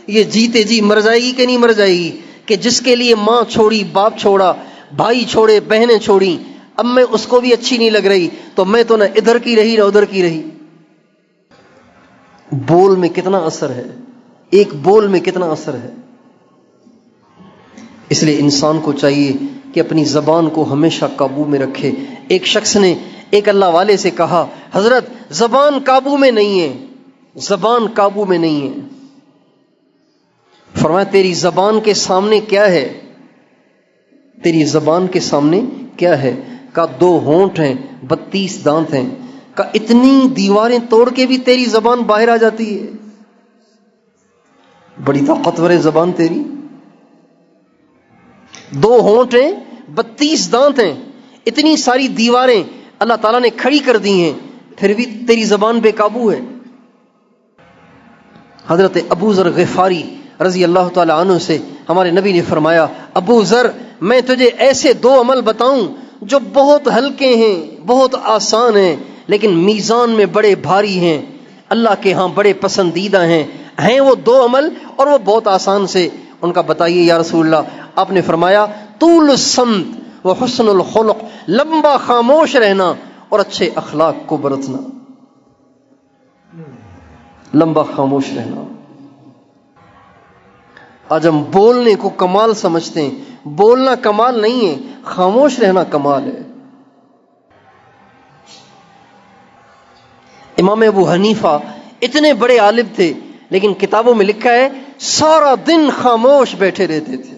یہ جیتے جی مر جائے گی کہ نہیں مر جائے گی کہ جس کے لیے ماں چھوڑی، باپ چھوڑا، بھائی چھوڑے، بہنیں چھوڑی، اب میں اس کو بھی اچھی نہیں لگ رہی تو میں تو نہ ادھر کی رہی نہ ادھر کی رہی۔ بول میں کتنا اثر ہے، ایک بول میں کتنا اثر ہے۔ اس لیے انسان کو چاہیے کہ اپنی زبان کو ہمیشہ قابو میں رکھے۔ ایک شخص نے ایک اللہ والے سے کہا، حضرت زبان قابو میں نہیں ہے، زبان قابو میں نہیں ہے۔ فرمایا تیری زبان کے سامنے کیا ہے؟ تیری زبان کے سامنے کیا ہے؟ کہا 2 ہونٹ ہیں، 32 دانت ہیں۔ کہا اتنی دیواریں توڑ کے بھی تیری زبان باہر آ جاتی ہے، بڑی طاقتور ہے زبان تیری۔ 2 ہونٹ ہیں، 32 دانت ہیں، اتنی ساری دیواریں اللہ تعالیٰ نے کھڑی کر دی ہیں، پھر بھی تیری زبان بے قابو ہے۔ حضرت ابو ذر غفاری رضی اللہ تعالی عنہ سے ہمارے نبی نے فرمایا، ابو ذر میں تجھے ایسے 2 عمل بتاؤں جو بہت ہلکے ہیں، بہت آسان ہیں، لیکن میزان میں بڑے بھاری ہیں، اللہ کے ہاں بڑے پسندیدہ ہیں وہ 2 عمل اور وہ بہت آسان سے۔ ان کا بتائیے یا رسول اللہ؟ آپ نے فرمایا طول الصمت و حسن الخلق، لمبا خاموش رہنا اور اچھے اخلاق کو برتنا، لمبا خاموش رہنا۔ آج ہم بولنے کو کمال سمجھتے ہیں، بولنا کمال نہیں ہے، خاموش رہنا کمال ہے۔ امام ابو حنیفہ اتنے بڑے عالم تھے، لیکن کتابوں میں لکھا ہے سارا دن خاموش بیٹھے رہتے تھے۔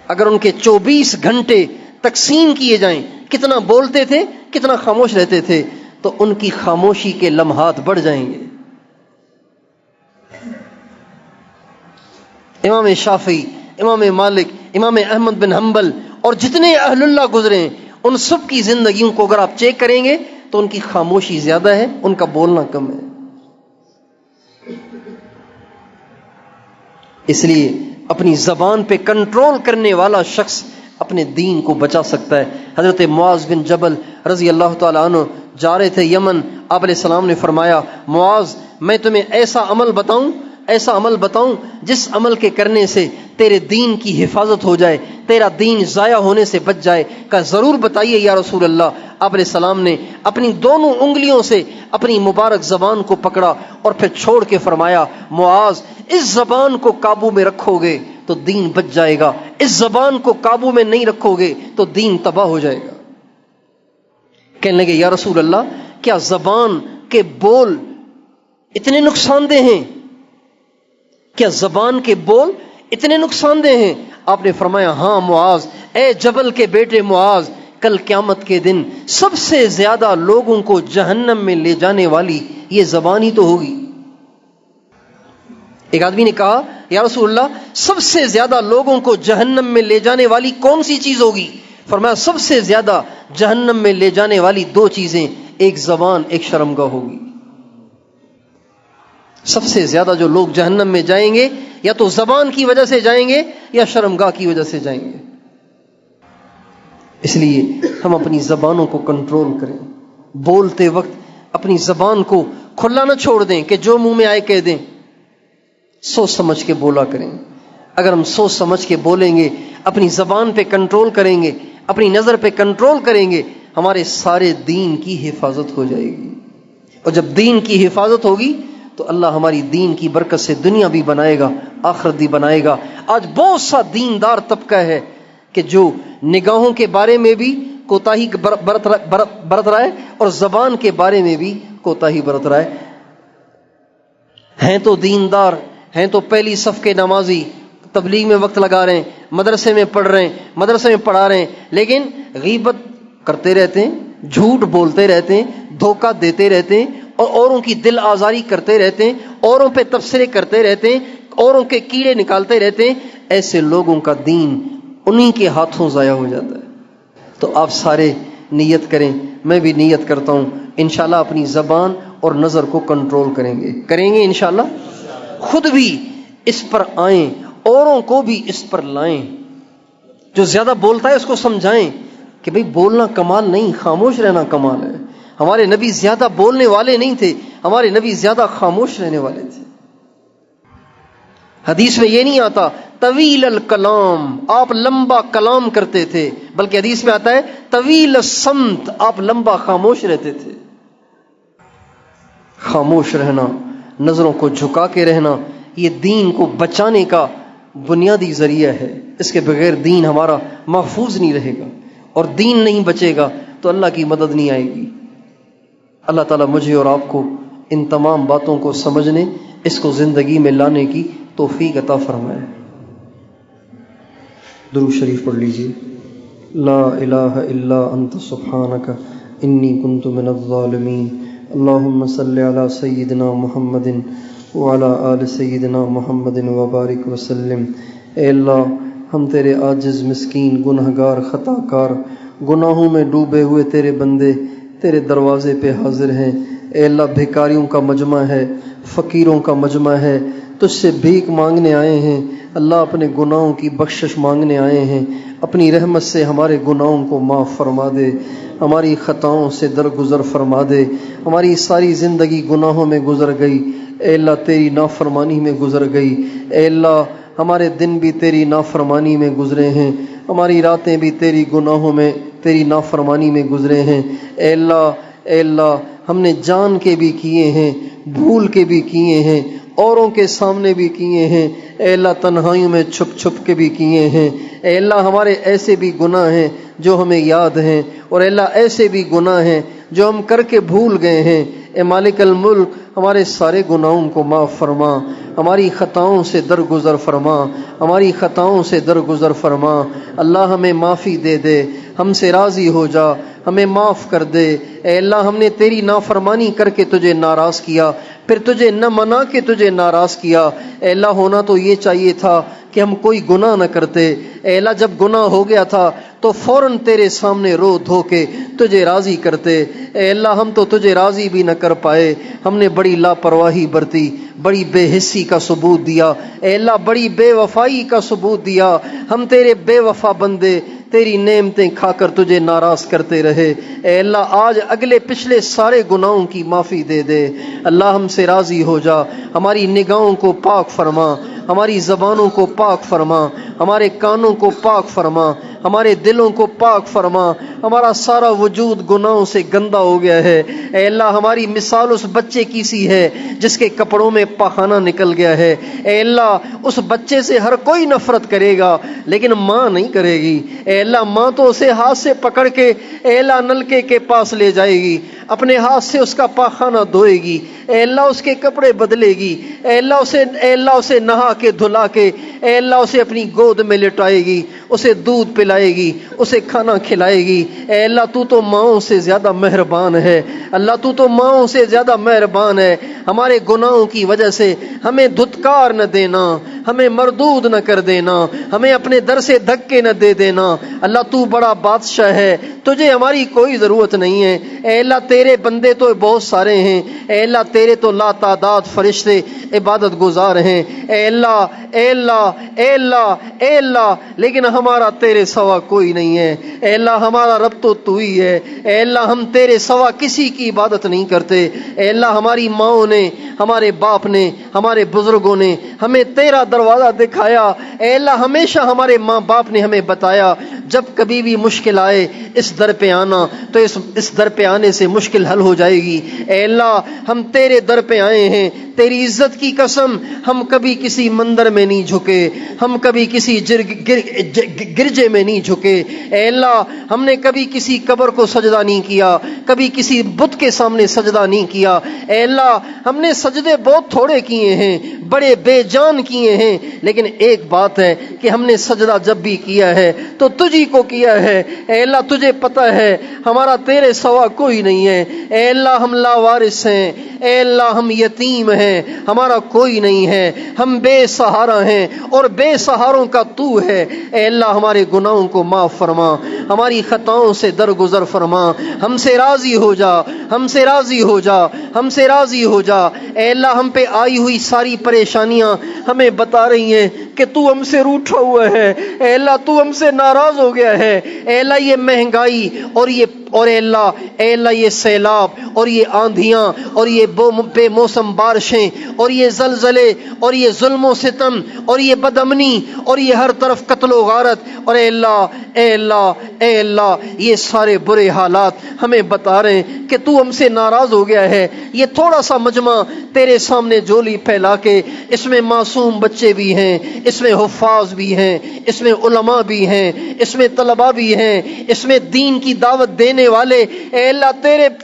اگر ان کے 24 گھنٹے تقسیم کیے جائیں، کتنا بولتے تھے، کتنا خاموش رہتے تھے، تو ان کی خاموشی کے لمحات بڑھ جائیں گے۔ امام شافعی، امام مالک، امام احمد بن حنبل اور جتنے اہل اللہ گزرے ہیں، ان سب کی زندگیوں کو اگر آپ چیک کریں گے تو ان کی خاموشی زیادہ ہے، ان کا بولنا کم ہے۔ اس لیے اپنی زبان پہ کنٹرول کرنے والا شخص اپنے دین کو بچا سکتا ہے۔ حضرت معاذ بن جبل رضی اللہ تعالی عنہ جا رہے تھے یمن، آپ علیہ السلام نے فرمایا معاذ میں تمہیں ایسا عمل بتاؤں جس عمل کے کرنے سے تیرے دین کی حفاظت ہو جائے، تیرا دین ضائع ہونے سے بچ جائے؟ کہا ضرور بتائیے یا رسول اللہ۔ آپ علیہ السلام نے اپنی دونوں انگلیوں سے اپنی مبارک زبان کو پکڑا اور پھر چھوڑ کے فرمایا معاذ اس زبان کو قابو میں رکھو گے تو دین بچ جائے گا، اس زبان کو قابو میں نہیں رکھو گے تو دین تباہ ہو جائے گا۔ کہنے لگے یا رسول اللہ کیا زبان کے بول اتنے نقصان دہ ہیں؟ کیا زبان کے بول اتنے نقصان دہ ہیں؟ آپ نے فرمایا ہاں معاذ، اے جبل کے بیٹے معاذ، کل قیامت کے دن سب سے زیادہ لوگوں کو جہنم میں لے جانے والی یہ زبان ہی تو ہوگی۔ ایک آدمی نے کہا یا رسول اللہ سب سے زیادہ لوگوں کو جہنم میں لے جانے والی کون سی چیز ہوگی؟ فرمایا سب سے زیادہ جہنم میں لے جانے والی 2 چیزیں، ایک زبان، ایک شرمگاہ ہوگی۔ سب سے زیادہ جو لوگ جہنم میں جائیں گے یا تو زبان کی وجہ سے جائیں گے یا شرمگاہ کی وجہ سے جائیں گے۔ اس لیے ہم اپنی زبانوں کو کنٹرول کریں، بولتے وقت اپنی زبان کو کھلا نہ چھوڑ دیں کہ جو منہ میں آئے کہہ دیں، سوچ سمجھ کے بولا کریں۔ اگر ہم سوچ سمجھ کے بولیں گے، اپنی زبان پہ کنٹرول کریں گے، اپنی نظر پہ کنٹرول کریں گے، ہمارے سارے دین کی حفاظت ہو جائے گی۔ اور جب دین کی حفاظت ہوگی تو اللہ ہماری دین کی برکت سے دنیا بھی بنائے گا، آخرت بھی بنائے گا۔ آج بہت سا دیندار طبقہ ہے کہ جو نگاہوں کے بارے میں بھی کوتاہی برت رہا ہے اور زبان کے بارے میں بھی کوتاہی برت رہا ہے۔ ہیں تو دیندار، ہیں تو پہلی صف کے نمازی، تبلیغ میں وقت لگا رہے ہیں، مدرسے میں پڑھ رہے ہیں، مدرسے میں پڑھا رہے ہیں، لیکن غیبت کرتے رہتے ہیں، جھوٹ بولتے رہتے ہیں، دھوکہ دیتے رہتے ہیں، اور اوروں کی دل آزاری کرتے رہتے ہیں، اوروں پہ تبصرے کرتے رہتے ہیں، اوروں کے کیڑے نکالتے رہتے ہیں. ایسے لوگوں کا دین انہی کے ہاتھوں ضائع ہو جاتا ہے. تو آپ سارے نیت کریں، میں بھی نیت کرتا ہوں، انشاءاللہ اپنی زبان اور نظر کو کنٹرول کریں گے انشاءاللہ. خود بھی اس پر آئیں، اوروں کو بھی اس پر لائیں. جو زیادہ بولتا ہے اس کو سمجھائیں کہ بھئی بولنا کمال نہیں، خاموش رہنا کمال ہے. ہمارے نبی زیادہ بولنے والے نہیں تھے، ہمارے نبی زیادہ خاموش رہنے والے تھے. حدیث میں یہ نہیں آتا طویل الکلام، آپ لمبا کلام کرتے تھے، بلکہ حدیث میں آتا ہے طویل الصمت، آپ لمبا خاموش رہتے تھے. خاموش رہنا، نظروں کو جھکا کے رہنا، یہ دین کو بچانے کا بنیادی ذریعہ ہے. اس کے بغیر دین ہمارا محفوظ نہیں رہے گا، اور دین نہیں بچے گا تو اللہ کی مدد نہیں آئے گی. اللہ تعالیٰ مجھے اور آپ کو ان تمام باتوں کو سمجھنے، اس کو زندگی میں لانے کی توفیق عطا فرمائے. درود شریف پڑھ لیجیے. لا الہ الا انت سبحانک انی کنت من الظالمین. اللہم صل علی سیدنا محمد وعلی آل سیدنا محمد وبارک وسلم. اے اللہ، ہم تیرے عاجز، مسکین، گنہگار، خطا کار، گناہوں میں ڈوبے ہوئے تیرے بندے تیرے دروازے پہ حاضر ہیں. اے اللہ، بھکاریوں کا مجمع ہے، فقیروں کا مجمع ہے، تجھ سے بھیک مانگنے آئے ہیں. اللہ، اپنے گناہوں کی بخشش مانگنے آئے ہیں. اپنی رحمت سے ہمارے گناہوں کو معاف فرما دے، ہماری خطاؤں سے درگزر فرما دے. ہماری ساری زندگی گناہوں میں گزر گئی، اے اللہ تیری نافرمانی میں گزر گئی. اے اللہ، ہمارے دن بھی تیری نافرمانی میں گزرے ہیں، ہماری راتیں بھی تیری گناہوں میں، تیری نافرمانی میں گزرے ہیں. اے اللہ، اے اللہ، ہم نے جان کے بھی کیے ہیں، بھول کے بھی کیے ہیں، اوروں کے سامنے بھی کیے ہیں. اے اللہ، تنہائیوں میں چھپ چھپ کے بھی کیے ہیں. اے اللہ، ہمارے ایسے بھی گناہ ہیں جو ہمیں یاد ہیں، اور اے اللہ ایسے بھی گناہ ہیں جو ہم کر کے بھول گئے ہیں. اے مالک الملک، ہمارے سارے گناہوں کو معاف فرما، ہماری خطاؤں سے درگزر فرما، ہماری خطاؤں سے درگزر فرما. اللہ، ہمیں معافی دے دے، ہم سے راضی ہو جا، ہمیں معاف کر دے. اے اللہ، ہم نے تیری نافرمانی کر کے تجھے ناراض کیا، پھر تجھے نہ منا کے تجھے ناراض کیا. اے اللہ، ہونا تو یہ چاہیے تھا کہ ہم کوئی گناہ نہ کرتے. اے اللہ، جب گناہ ہو گیا تھا تو فوراً تیرے سامنے رو دھو کے تجھے راضی کرتے. اے اللہ، ہم تو تجھے راضی بھی نہ کر پائے، ہم نے بڑی لاپرواہی برتی، بڑی بے حسی کا ثبوت دیا. اے اللہ، بڑی بے وفائی کا ثبوت دیا. ہم تیرے بے وفا بندے تیری نعمتیں کھا کر تجھے ناراض کرتے رہے. اے اللہ، آج اگلے پچھلے سارے گناہوں کی معافی دے دے. اللہ، ہم سے راضی ہو جا، ہماری نگاہوں کو پاک فرما، ہماری زبانوں کو پاک فرما، ہمارے کانوں کو پاک فرما، ہمارے دلوں کو پاک فرما. ہمارا سارا وجود گناہوں سے گندا ہو گیا ہے. اے اللہ، ہماری مثال اس بچے کی سی ہے جس کے کپڑوں میں پخانہ نکل گیا ہے. اے اللہ، اس بچے سے ہر کوئی نفرت کرے گا لیکن ماں نہیں کرے گی. اے اللہ، ماں تو اسے ہاتھ سے پکڑ کے اے اللہ نلکے کے پاس لے جائے گی، اپنے ہاتھ سے اس کا پاخانہ دھوئے گی. اے اللہ، اس کے کپڑے بدلے گی. اے اللہ اسے نہا کے دھلا کے اے اللہ اسے اپنی گود میں لٹائے گی، اسے دودھ پلائے گی، اسے کھانا کھلائے گی. اے اللہ، تو تو ماؤں سے زیادہ مہربان ہے. اللہ، تو تو ماؤں سے زیادہ مہربان ہے. ہمارے گناہوں کی وجہ سے ہمیں دھتکار نہ دینا، ہمیں مردود نہ کر دینا، ہمیں اپنے در سے دھکے نہ دے دینا. اللہ، تو بڑا بادشاہ ہے، تجھے ہماری کوئی ضرورت نہیں ہے. اے اللہ، تیرے بندے تو بہت سارے ہیں. اے اللہ، تیرے تو لا تعداد فرشتے عبادت گزار ہیں. اے اللہ، اے اللہ، اے اللہ، اے اللہ، لیکن ہمارا تیرے سوا کوئی نہیں ہے. اے اللہ، ہمارا رب تو ہی ہے. اے اللہ، ہم تیرے سوا کسی کی عبادت نہیں کرتے. اے اللہ، ہماری ماؤں نے، ہمارے باپ نے، ہمارے بزرگوں نے ہمیں تیرا دروازہ دکھایا۔ اے اللہ ہمیشہ ہمارے ماں باپ نے ہمیں بتایا جب کبھی بھی مشکل آئے اس در پہ آنا، تو اس در پہ آنے سے مشکل حل ہو جائے گی۔ اے اللہ ہم تیرے در پہ آئے ہیں، تیری عزت کی قسم ہم کبھی کسی مندر میں نہیں جھکے، ہم کبھی کسی گرجے میں نہیں جھکے۔ اے اللہ ہم نے کبھی کسی قبر کو سجدہ نہیں کیا، کبھی کسی بت کے سامنے سجدہ نہیں کیا۔ اے اللہ ہم نے سجدے بہت تھوڑے کیے ہیں، بڑے بے جان کیے ہیں، لیکن ایک بات ہے کہ ہم نے سجدہ جب بھی کیا ہے تو تجھی کو کیا ہے۔ اے اللہ تجھے پتہ ہے ہمارا تیرے سوا کوئی نہیں ہے۔ اے اللہ ہم لاوارث ہیں، اے اللہ ہم یتیم ہیں، ہمارا کوئی نہیں ہے، ہم بے سہارا ہیں اور بے سہاروں کا تو ہے۔ اے اللہ ہمارے گناہوں کو معاف فرما، ہماری خطاؤں سے درگزر فرما، ہم سے راضی ہو جا، ہم سے راضی ہو جا، ہم سے راضی ہو جا۔ اے اللہ ہم پہ آئی ہوئی ساری پریشانیاں ہمیں بتا رہی ہیں کہ تو ہم سے روٹھا ہوا ہے، اے اللہ تو ہم سے ناراض ہو گیا ہے۔ اے اللہ یہ مہنگائی اور اے اللہ یہ سیلاب اور یہ آندھیاں اور یہ بے موسم بارشیں اور یہ زلزلے اور یہ ظلم و ستم اور یہ بدامنی اور یہ ہر طرف قتل و غارت اور اے اللہ یہ سارے برے حالات ہمیں بتا رہے ہیں کہ تو ہم سے ناراض ہو گیا ہے۔ یہ تھوڑا سا مجمع تیرے سامنے جولی پھیلا کے، اس میں معصوم بچے بھی ہیں، اس میں حفاظ بھی ہیں، اس میں علماء بھی ہیں، اس میں طلباء بھی ہیں، اس میں دین کی دعوت دینے والے اے اللہ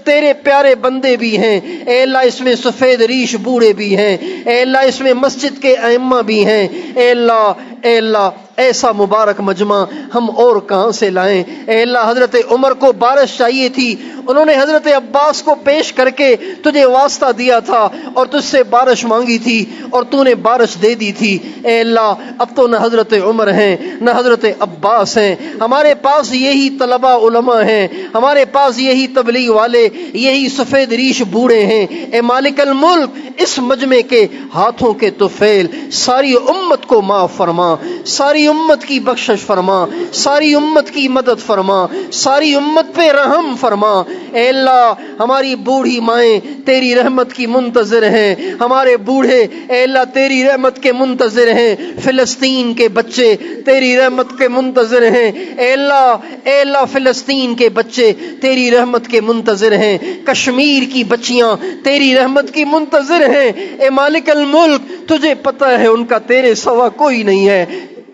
تیرے پیارے بندے بھی ہیں۔ اے اللہ اس میں سفید ریش بوڑھے بھی ہیں، اے اللہ اس میں مسجد کے ائمہ بھی ہیں۔ اے اللہ ایسا مبارک مجمع ہم اور کہاں سے لائیں؟ اے اللہ حضرت عمر کو بارش چاہیے تھی، انہوں نے حضرت عباس کو پیش کر کے تجھے واسطہ دیا تھا اور تجھ سے بارش مانگی تھی اور تو نے بارش دے دی تھی۔ اے اللہ اب تو نہ حضرت عمر ہیں نہ حضرت عباس ہیں، ہمارے پاس یہی طلباء علماء ہیں، ہمارے پاس یہی تبلیغ والے، یہی سفید ریش بوڑھے ہیں۔ اے مالک الملک اس مجمع کے ہاتھوں کے طفیل ساری امت کو معاف فرما، ساری امت کی بخشش فرما، ساری امت کی مدد فرما، ساری امت پہ رحم فرما۔ اے اللہ ہماری بوڑھی مائیں تیری رحمت کی منتظر ہیں، ہمارے بوڑھے اے اللہ تیری رحمت کے منتظر ہیں، فلسطین کے بچے تیری رحمت کے منتظر ہیں۔ اے اللہ فلسطین کے بچے تیری رحمت کے منتظر ہیں، کشمیر کی بچیاں تیری رحمت کی منتظر ہیں۔ اے مالک الملک تجھے پتہ ہے ان کا تیرے سوا کوئی نہیں ہے،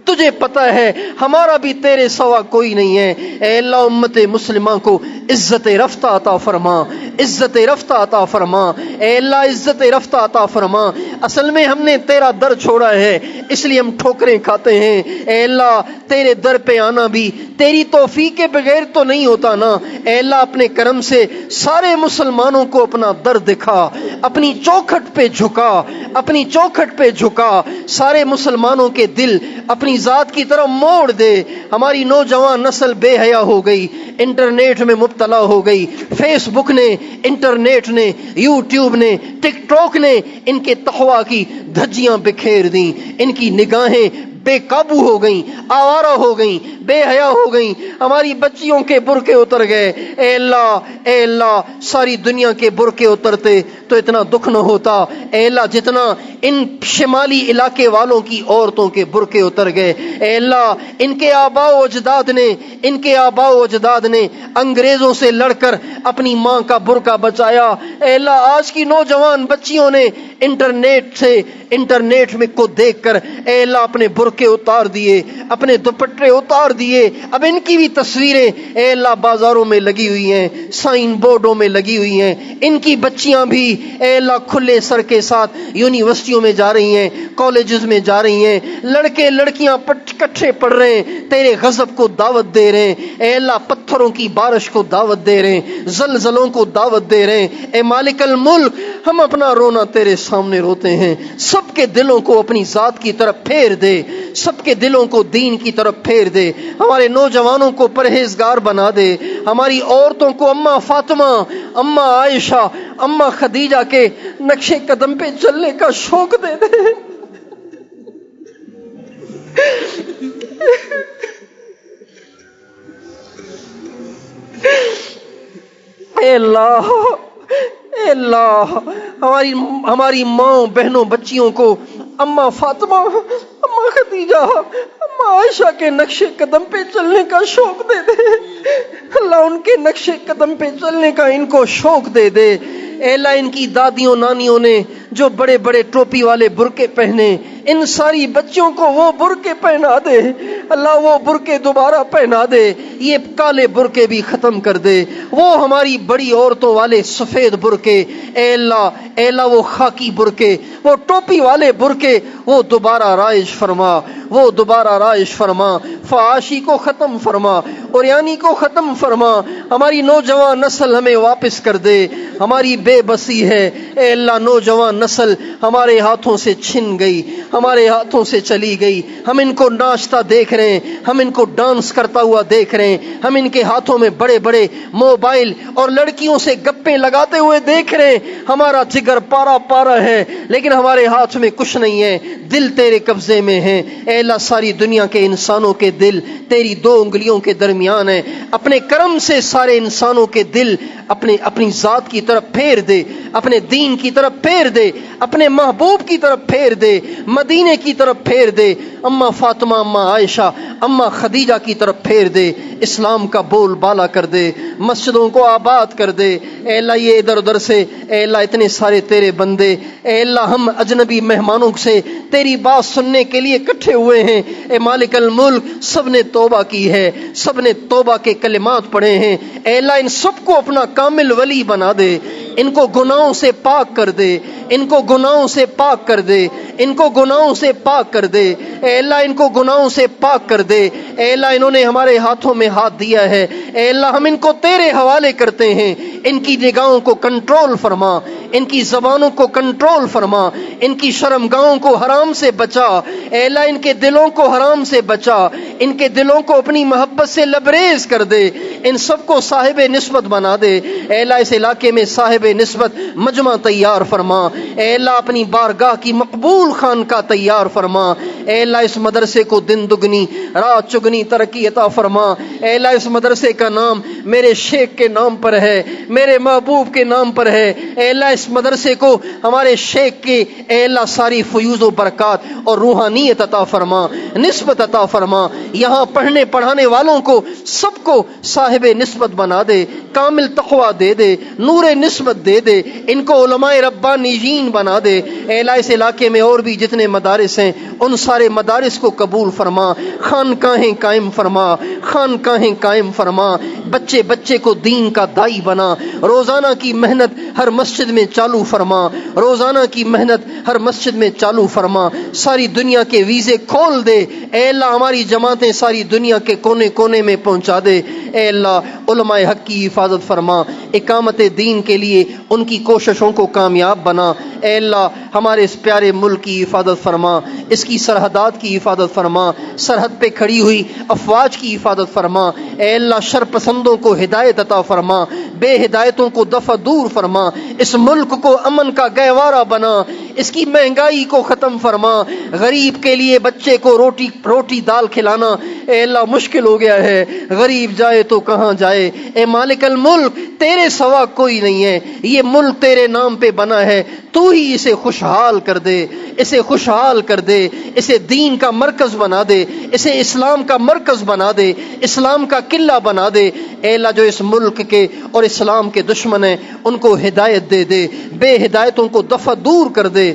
تجھے پتہ ہے ہمارا بھی تیرے سوا کوئی نہیں ہے۔ اے اللہ امت مسلمہ کو عزت رفتہ عطا فرما، عزت رفتہ عطا فرما، اے اللہ عزت رفتہ عطا فرما۔ اصل میں ہم نے تیرا در چھوڑا ہے اس لیے ہم ٹھوکریں کھاتے ہیں۔ اے اللہ تیرے در پہ آنا بھی تیری توفیق کے بغیر تو نہیں ہوتا نا۔ اے اللہ اپنے کرم سے سارے مسلمانوں کو اپنا در دکھا، اپنی چوکھٹ پہ جھکا، اپنی چوکھٹ پہ جھکا، سارے مسلمانوں کے دل اپنی ذات کی طرف موڑ دے۔ ہماری نوجوان نسل بے حیا ہو گئی، انٹرنیٹ میں مبتلا ہو گئی، فیس بک نے، انٹرنیٹ نے، یوٹیوب نے، ٹک ٹاک نے ان کے تقویٰ کی دھجیاں بکھیر دیں، ان کی نگاہیں بے قابو ہو گئیں، آوارہ ہو گئیں، بے حیا ہو گئیں، ہماری بچیوں کے برقعے اتر گئے۔ اے اللہ ساری دنیا کے برقعے اترتے تو اتنا دکھ نہ ہوتا۔ اے اللہ جتنا ان شمالی علاقے والوں کی عورتوں کے برقعے اتر گئے، اے اللہ ان کے آباء و اجداد نے انگریزوں سے لڑ کر اپنی ماں کا برقع بچایا۔ اے اللہ آج کی نوجوان بچیوں نے انٹرنیٹ میں کو دیکھ کر اے اللہ اپنے برقعے اتار دیے، اپنے دوپٹے اتار دیے۔ اب ان کی بھی تصویریں اے اللہ بازاروں میں لگی ہوئی ہیں، سائن بورڈوں میں لگی ہوئی ہیں۔ ان کی بچیاں بھی اے اللہ کھلے سر کے ساتھ یونیورسٹیوں میں جا رہی ہیں، کالجز میں جا رہی ہیں، لڑکے لڑکیاں کٹھے پڑھ رہے ہیں، تیرے غضب کو دعوت دے رہے ہیں۔ اے اللہ پتھروں کی بارش کو دعوت دے رہے ہیں، زلزلوں کو دعوت دے رہے ہیں۔ اے مالک الملک ہم اپنا رونا تیرے سامنے روتے ہیں، سب کے دلوں کو اپنی ذات کی طرف پھیر دے، سب کے دلوں کو دین کی طرف پھیر دے، ہمارے نوجوانوں کو پرہیزگار بنا دے، ہماری عورتوں کو اماں فاطمہ، اماں عائشہ، اماں خدیجہ کے نقشے قدم پہ چلنے کا شوق دے دے۔ اے اللہ ہماری ماں بہنوں بچیوں کو اما فاطمہ، اما خدیجہ، اما عائشہ کے نقش قدم پہ چلنے کا شوق دے دے اللہ، ان کے نقش قدم پہ چلنے کا ان کو شوق دے دے اے اللہ۔ ان کی دادیوں نانیوں نے جو بڑے بڑے ٹوپی والے برقعے پہنے، ان ساری بچیوں کو وہ برقعے پہنا دے اللہ، وہ برقعے دوبارہ پہنا دے، یہ کالے برقعے بھی ختم کر دے، وہ ہماری بڑی عورتوں والے سفید برقعے اے اللہ وہ خاکی برقعے، وہ ٹوپی والے برقعے وہ دوبارہ رائج فرما، وہ دوبارہ رائج فرما، فحاشی کو ختم فرما، اوریانی کو ختم فرما، ہماری نوجوان نسل ہمیں واپس کر دے، ہماری بے بسی ہے اے اللہ، نوجوان نسل ہمارے ہاتھوں سے چھن گئی، ہمارے ہاتھوں سے چلی گئی، ہم ان کو ناچتا دیکھ رہے ہیں، ہم ان کو ڈانس کرتا ہوا دیکھ رہے ہیں، ہم ان کے ہاتھوں میں بڑے بڑے موبائل اور لڑکیوں سے گپیں لگاتے ہوئے دیکھ رہے ہیں، ہمارا جگر پارا پارا ہے لیکن ہمارے ہاتھ میں کچھ نہیں ہے، دل تیرے قبضے میں ہے اے اللہ۔ ساری دنیا کے انسانوں کے دل تیری دو انگلیوں کے درمیان ہے، اپنے کرم سے سارے انسانوں کے دل اپنی ذات کی طرف پھیر دے، اپنے دین کی طرف پھیر دے، اپنے محبوب کی طرف پھیر دے، مدینے کی طرف پھیر دے، اما فاطمہ، اما عائشہ، اما خدیجہ کی طرف پھیر دے، اسلام کا بول بالا کر دے، مسجدوں کو آباد کر دے اے اللہ۔ یہ ادھر ادھر سے اے اللہ اتنے سارے تیرے بندے اے اللہ، ہم اجنبی مہمانوں سے تیری بات سننے کے لیے اکٹھے ہوئے ہیں اے مالک الملک، سب نے توبہ کی ہے، سب نے توبہ کے کلمات پڑھے ہیں اے اللہ، ان سب کو اپنا کامل ولی بنا دے، ان کو گناہوں سے پاک کر دے، ان کو گناہوں سے پاک کر دے، ان کو گناہوں سے پاک کر دے اے اللہ، ان کو گناہوں سے پاک کر دے اے اللہ۔ انہوں نے ہمارے ہاتھوں میں ہاتھ دیا ہے اے اللہ، ہم ان کو تیرے حوالے کرتے ہیں، ان کی نگاہوں کو کنٹرول فرما، ان کی زبانوں کو کنٹرول فرما، ان کی شرمگاہوں کو حرام سے بچا اے اللہ، ان کے دلوں کو حرام سے بچا، ان کے دلوں کو اپنی محبت سے لبریز کر دے، ان سب کو صاحب نسبت بنا دے اے اللہ۔ اس علاقے میں صاحب نسبت مجمع تیار فرما اے اللہ، اپنی بارگاہ کی مقبول خانقاہ تیار فرما اے اللہ۔ اس مدرسے کو دن دگنی رات چگنی ترقی عطا فرما اے اللہ۔ اس مدرسے کا نام میرے شیخ کے نام پر ہے، میرے محبوب کے نام پر ہے اے اللہ۔ اس مدرسے کو ہمارے شیخ کے اے اللہ ساری فیوز و برکات اور روحانیت عطا فرما، نسبت عطا فرما، یہاں پڑھنے پڑھانے والوں کو سب کو صاحب نسبت بنا دے، کامل تقوی دے دے، نور نسبت دے دے، ان کو علماء ربانیین بنا دے اے اللہ۔ اس علاقے میں اور بھی جتنے مدارس ہیں ان سارے مدارس کو قبول فرما، خانقاہیں قائم فرما، خانقاہیں قائم فرما، بچے بچے کو دین کا دائی بنا، روزانہ کی محنت ہر مسجد میں چالو فرما، روزانہ کی محنت ہر مسجد میں چالو فرما، ساری دنیا کے ویزے کھول دے اے اللہ، ہماری جماعتیں ساری دنیا کے کونے کونے میں پہنچا دے اے اللہ۔ علماء حق کی حفاظت فرما، اقامت دین کے لیے ان کی کوششوں کو کامیاب بنا اے اللہ۔ ہمارے اس پیارے ملک کی حفاظت فرما، اس کی سرحدات کی حفاظت فرما، سرحد پہ کھڑی ہوئی افواج کی حفاظت فرما اے اللہ۔ شر پسندوں کو ہدایت عطا فرما، بے ہدایتوں کو دفع دور فرما، اس ملک کو امن کا گہوارہ بنا، اس کی مہنگائی کو ختم فرما، غریب کے لیے بچے کو روٹی دال کھلانا اے اللہ مشکل ہو گیا ہے، غریب جائے تو کہاں جائے اے مالک الملک، تیرے سوا کوئی نہیں ہے، یہ ملک تیرے نام پہ بنا ہے، تو ہی اسے خوشحال کر دے، اسے خوشحال کر دے، اسے دین کا مرکز بنا دے، اسے اسلام کا مرکز بنا دے، اسلام کا قلعہ بنا دے اے اللہ۔ جو اس ملک کے اور اسلام کے دشمن ہیں ان کو ہدایت دے دے، بے ہدایتوں کو دفع دور کر دے،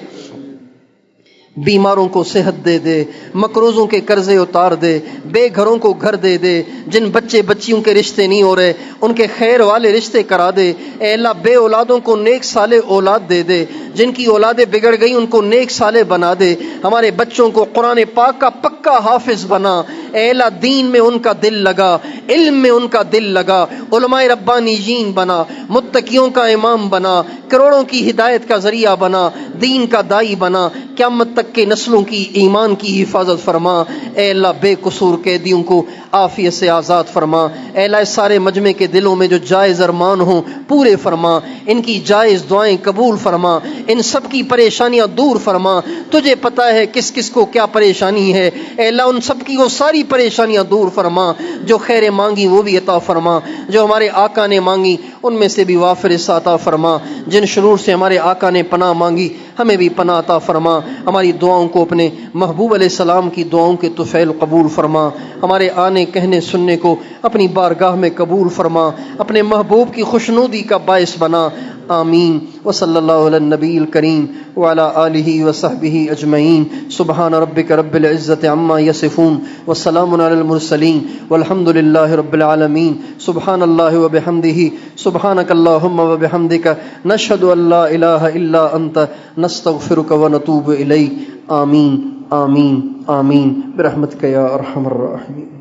بیماروں کو صحت دے دے، مقروضوں کے قرضے اتار دے، بے گھروں کو گھر دے دے، جن بچے بچیوں کے رشتے نہیں ہو رہے ان کے خیر والے رشتے کرا دے اے اللہ۔ بے اولادوں کو نیک صالح اولاد دے دے، جن کی اولادیں بگڑ گئی ان کو نیک صالح بنا دے، ہمارے بچوں کو قرآن پاک کا پکا حافظ بنا اے اللہ۔ دین میں ان کا دل لگا، علم میں ان کا دل لگا، علماء ربانیین بنا، متقیوں کا امام بنا، کروڑوں کی ہدایت کا ذریعہ بنا، دین کا دائی بنا، قیامت تک کے نسلوں کی ایمان کی حفاظت فرما اے اللہ۔ بے قصور قیدیوں کو عافیت سے آزاد فرما اے اللہ۔ اس سارے مجمع کے دلوں میں جو جائز ارمان ہوں پورے فرما، ان کی جائز دعائیں قبول فرما، ان سب کی پریشانیاں دور فرما، تجھے پتہ ہے کس کس کو کیا پریشانی ہے اے اللہ، ان سب کی وہ ساری پریشانیاں دور فرما، جو خیر مانگی وہ بھی عطا فرما، جو ہمارے آقا نے مانگی ان میں سے بھی وافر عطا فرما. جن شرور سے ہمارے آقا نے پناہ مانگی ہمیں بھی پناہ عطا فرما. ہماری دعاؤں کو اپنے محبوب علیہ السلام کی دعاؤں کے طفیل قبول فرما. ہمارے آنے کہنے سننے کو اپنی بارگاہ میں قبول فرما. اپنے محبوب کی خوشنودی کا باعث بنا. آمین. وصلی اللہ علی النبی الکریم وعلی آلہ وصحبہ اجمعین. سبحان ربک رب العزۃ عما یصفون وسلام علی المرسلین والحمد للہ رب العالمین. سبحان اللہ وبحمدہ سبحانک اللہم وبحمدک نشہد ان لا الہ الا انت نستغفرک ونتوب الیک. آمین آمین آمین برحمتک یا ارحم الراحمین.